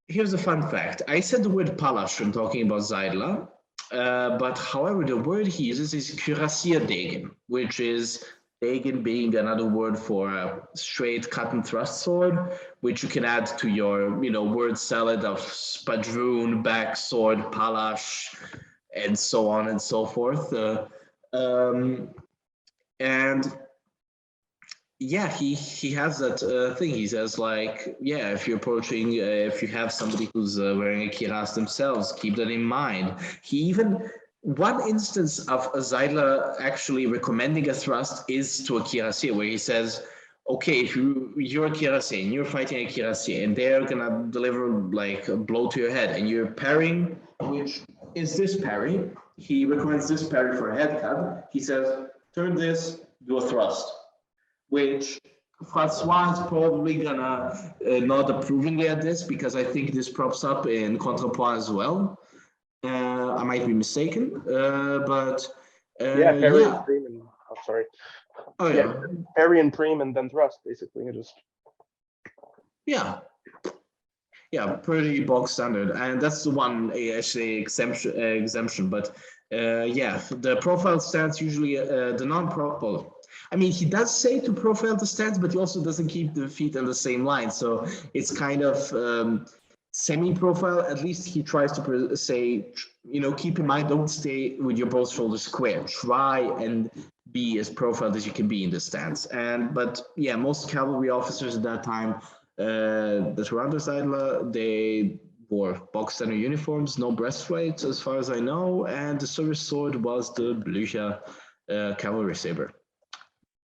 Speaker 2: here's a fun fact. I said the word palash when talking about Seidler, but however, the word he uses is cuirassierdegen, which is degen being another word for a straight cut and thrust sword, which you can add to your, word salad of spadroon, back sword, palash, and so on and so forth. And yeah, he has that thing. He says like, yeah, if you're approaching, if you have somebody who's wearing a kiras themselves, keep that in mind. He even, one instance of a Seidler actually recommending a thrust is to a kirasi, where he says, okay, if you're a kirasi and you're fighting a kirasi and they're gonna deliver like a blow to your head and you're parrying, which is this parry, he recommends this parry for a head cut. He says, turn this, do a thrust, which Francois is probably gonna nod approvingly at this, because I think this props up in contrepoint as well. I might be mistaken, but
Speaker 4: Yeah, parry
Speaker 2: yeah.
Speaker 4: and preem and sorry.
Speaker 2: Oh
Speaker 4: Yeah, parry and preem and then thrust, basically.
Speaker 2: Yeah, pretty bog standard, and that's the one actually exemption. But yeah, the profile stance usually the non-profile. I mean, he does say to profile the stance, but he also doesn't keep the feet on the same line. So it's kind of semi-profile. At least he tries to say, keep in mind, don't stay with your both shoulders square. Try and be as profiled as you can be in the stance. But yeah, most cavalry officers at that time that were under Seidler, they wore box standard uniforms, no breastplates as far as I know, and the service sword was the Blücher cavalry saber.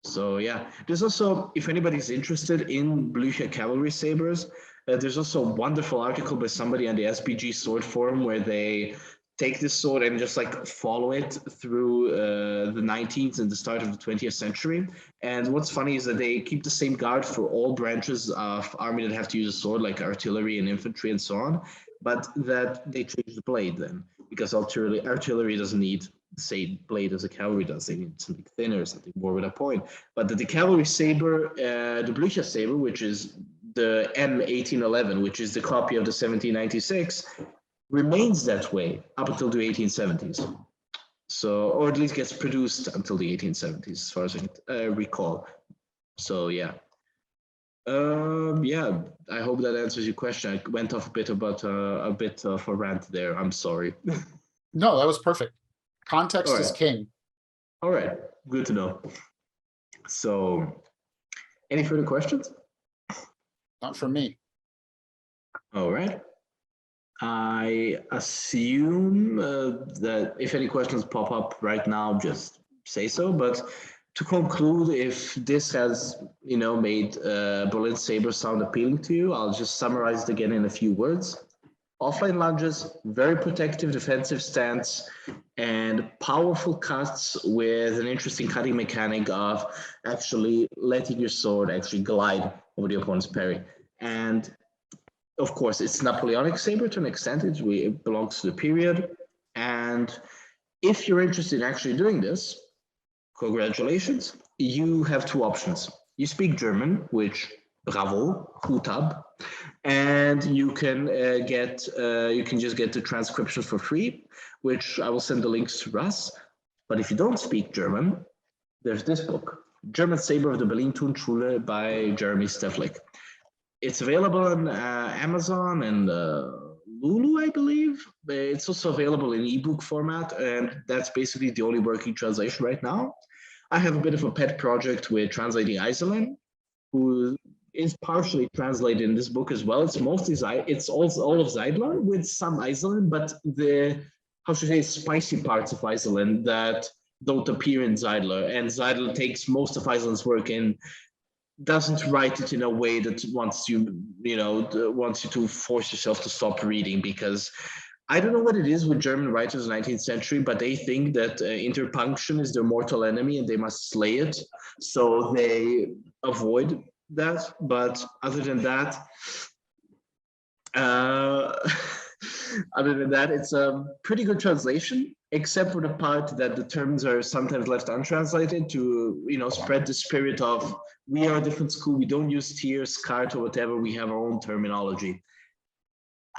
Speaker 2: So yeah, there's also, if anybody's interested in Blücher cavalry sabers, there's also a wonderful article by somebody on the SBG sword forum where they take this sword and just like follow it through the 19th and the start of the 20th century. And what's funny is that they keep the same guard for all branches of army that have to use a sword, like artillery and infantry and so on, but that they change the blade then, because artillery doesn't need the same blade as a cavalry does. They need something thinner, something more with a point. But the cavalry saber, the Blücher saber, which is the M1811, which is the copy of the 1796, remains that way up until the 1870s. So, or at least gets produced until the 1870s, as far as I recall. So yeah. Yeah, I hope that answers your question. I went off a bit about a bit of a rant there. I'm sorry.
Speaker 1: No, that was perfect. Context is king.
Speaker 2: All right, good to know. So, any further questions?
Speaker 1: Not for me.
Speaker 2: All right. I assume that if any questions pop up right now, just say so. But to conclude, if this has, made Berlin Sabre sound appealing to you, I'll just summarize it again in a few words. Offline lunges, very protective defensive stance, and powerful cuts with an interesting cutting mechanic of actually letting your sword actually glide over the opponent's parry. And of course, it's Napoleonic saber to an extent. It belongs to the period. And if you're interested in actually doing this, congratulations. You have two options. You speak German, which bravo, Hut ab, and you can just get the transcriptions for free, which I will send the links to Russ. But if you don't speak German, there's this book, German Saber of the Berlin Turnschule by Jeremy Steflik. It's available on Amazon and Lulu, I believe. But it's also available in ebook format, and that's basically the only working translation right now. I have a bit of a pet project with translating Iselin, who is partially translated in this book as well. It's mostly it's all of Zeidler with some Iselin, but the spicy parts of Iselin that don't appear in Zeidler, and Zeidler takes most of Iselin's work and doesn't write it in a way that wants you to force yourself to stop reading, because I don't know what it is with German writers in the 19th century, but they think that interpunction is their mortal enemy and they must slay it. So they avoid that. But other than that, it's a pretty good translation, except for the part that the terms are sometimes left untranslated to, spread the spirit of we are a different school. We don't use tiers, cart, or whatever. We have our own terminology.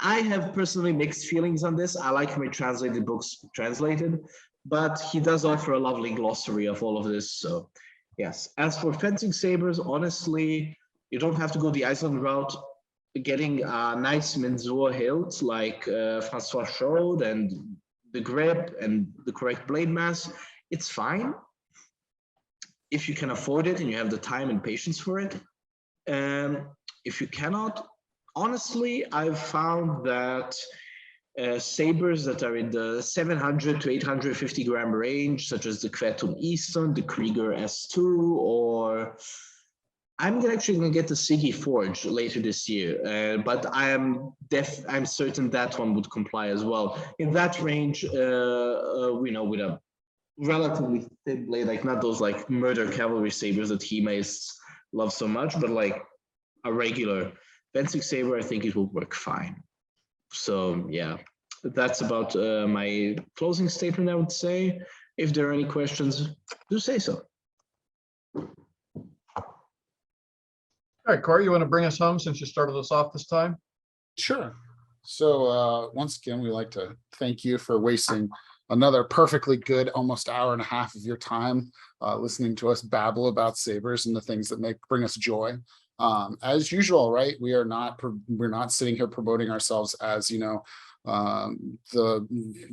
Speaker 2: I have personally mixed feelings on this. I like my translated books translated, but he does offer a lovely glossary of all of this. So yes, as for fencing sabers, honestly, you don't have to go the Iceland route. Getting a nice Mensur hilt like Francois showed, and the grip and the correct blade mass, it's fine if you can afford it and you have the time and patience for it. If you cannot, honestly, I've found that sabers that are in the 700 to 850 gram range, such as the Kvetum Eastern, the Krieger S2, or I'm actually going to get the Siggy Forge later this year, but I'm certain that one would comply as well. In that range, with a relatively thin blade, like not those like murder cavalry sabers that HEMA love so much, but like a regular fencing saber, I think it will work fine. So yeah, that's about my closing statement, I would say. If there are any questions, do say so.
Speaker 3: All right, Corey, you want to bring us home since you started us off this time?
Speaker 1: Sure. So once again, we like to thank you for wasting another perfectly good almost hour and a half of your time listening to us babble about sabers and the things that bring us joy. As usual, right? We're not sitting here promoting ourselves as the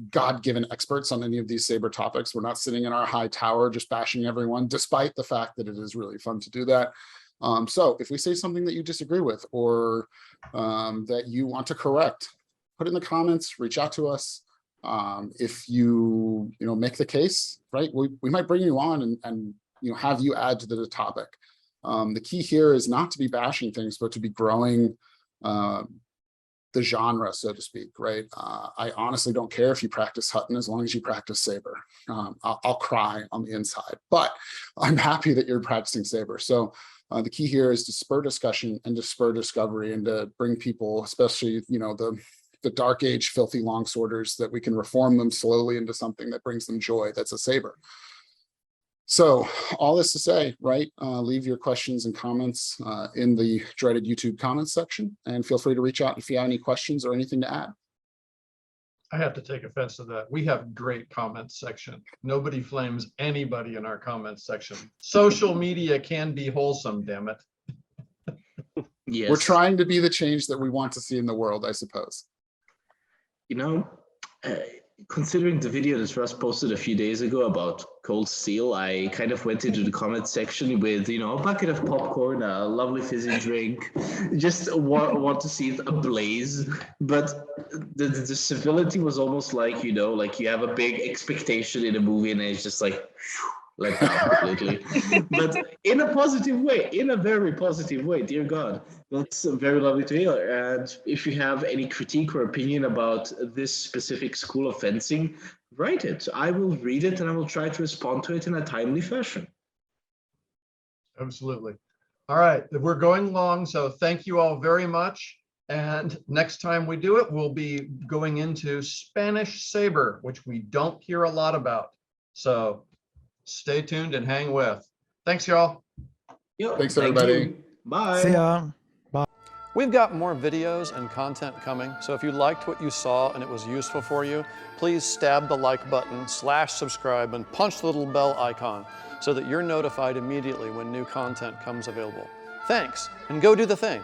Speaker 1: God-given experts on any of these saber topics. We're not sitting in our high tower just bashing everyone, despite the fact that it is really fun to do that. So if we say something that you disagree with or that you want to correct, put it in the comments, reach out to us. If you make the case, right, we might bring you on and have you add to the topic. The key here is not to be bashing things, but to be growing the genre, so to speak, right? I honestly don't care if you practice Hutton as long as you practice saber. I'll cry on the inside, but I'm happy that you're practicing saber. So the key here is to spur discussion and to spur discovery and to bring people, especially, the dark age filthy longsworders, that we can reform them slowly into something that brings them joy. That's a saber. So all this to say, right, leave your questions and comments in the dreaded YouTube comments section, and feel free to reach out if you have any questions or anything to add.
Speaker 3: I have to take offense to that. We have great comments section. Nobody flames anybody in our comments section. Social media can be wholesome, damn it.
Speaker 2: Yes.
Speaker 1: We're trying to be the change that we want to see in the world, I suppose.
Speaker 2: considering the video that Russ posted a few days ago about Cold Steel, I kind of went into the comment section with, you know, a bucket of popcorn, a lovely fizzy drink, just want to see it ablaze. But the civility was almost like, you know, like you have a big expectation in a movie and it's just like, let down completely. But in a positive way, in a very positive way, dear God. That's very lovely to hear. And if you have any critique or opinion about this specific school of fencing, write it. I will read it and I will try to respond to it in a timely fashion.
Speaker 3: Absolutely. All right, we're going long, so thank you all very much. And next time we do it, we'll be going into Spanish sabre, which we don't hear a lot about. So stay tuned and hang with. Thanks, y'all.
Speaker 2: Yep,
Speaker 1: Thanks,
Speaker 2: thank
Speaker 1: everybody.
Speaker 2: you. Bye.
Speaker 6: See ya.
Speaker 7: We've got more videos and content coming, so if you liked what you saw and it was useful for you, please stab the like button, /subscribe, and punch the little bell icon so that you're notified immediately when new content comes available. Thanks, and go do the thing.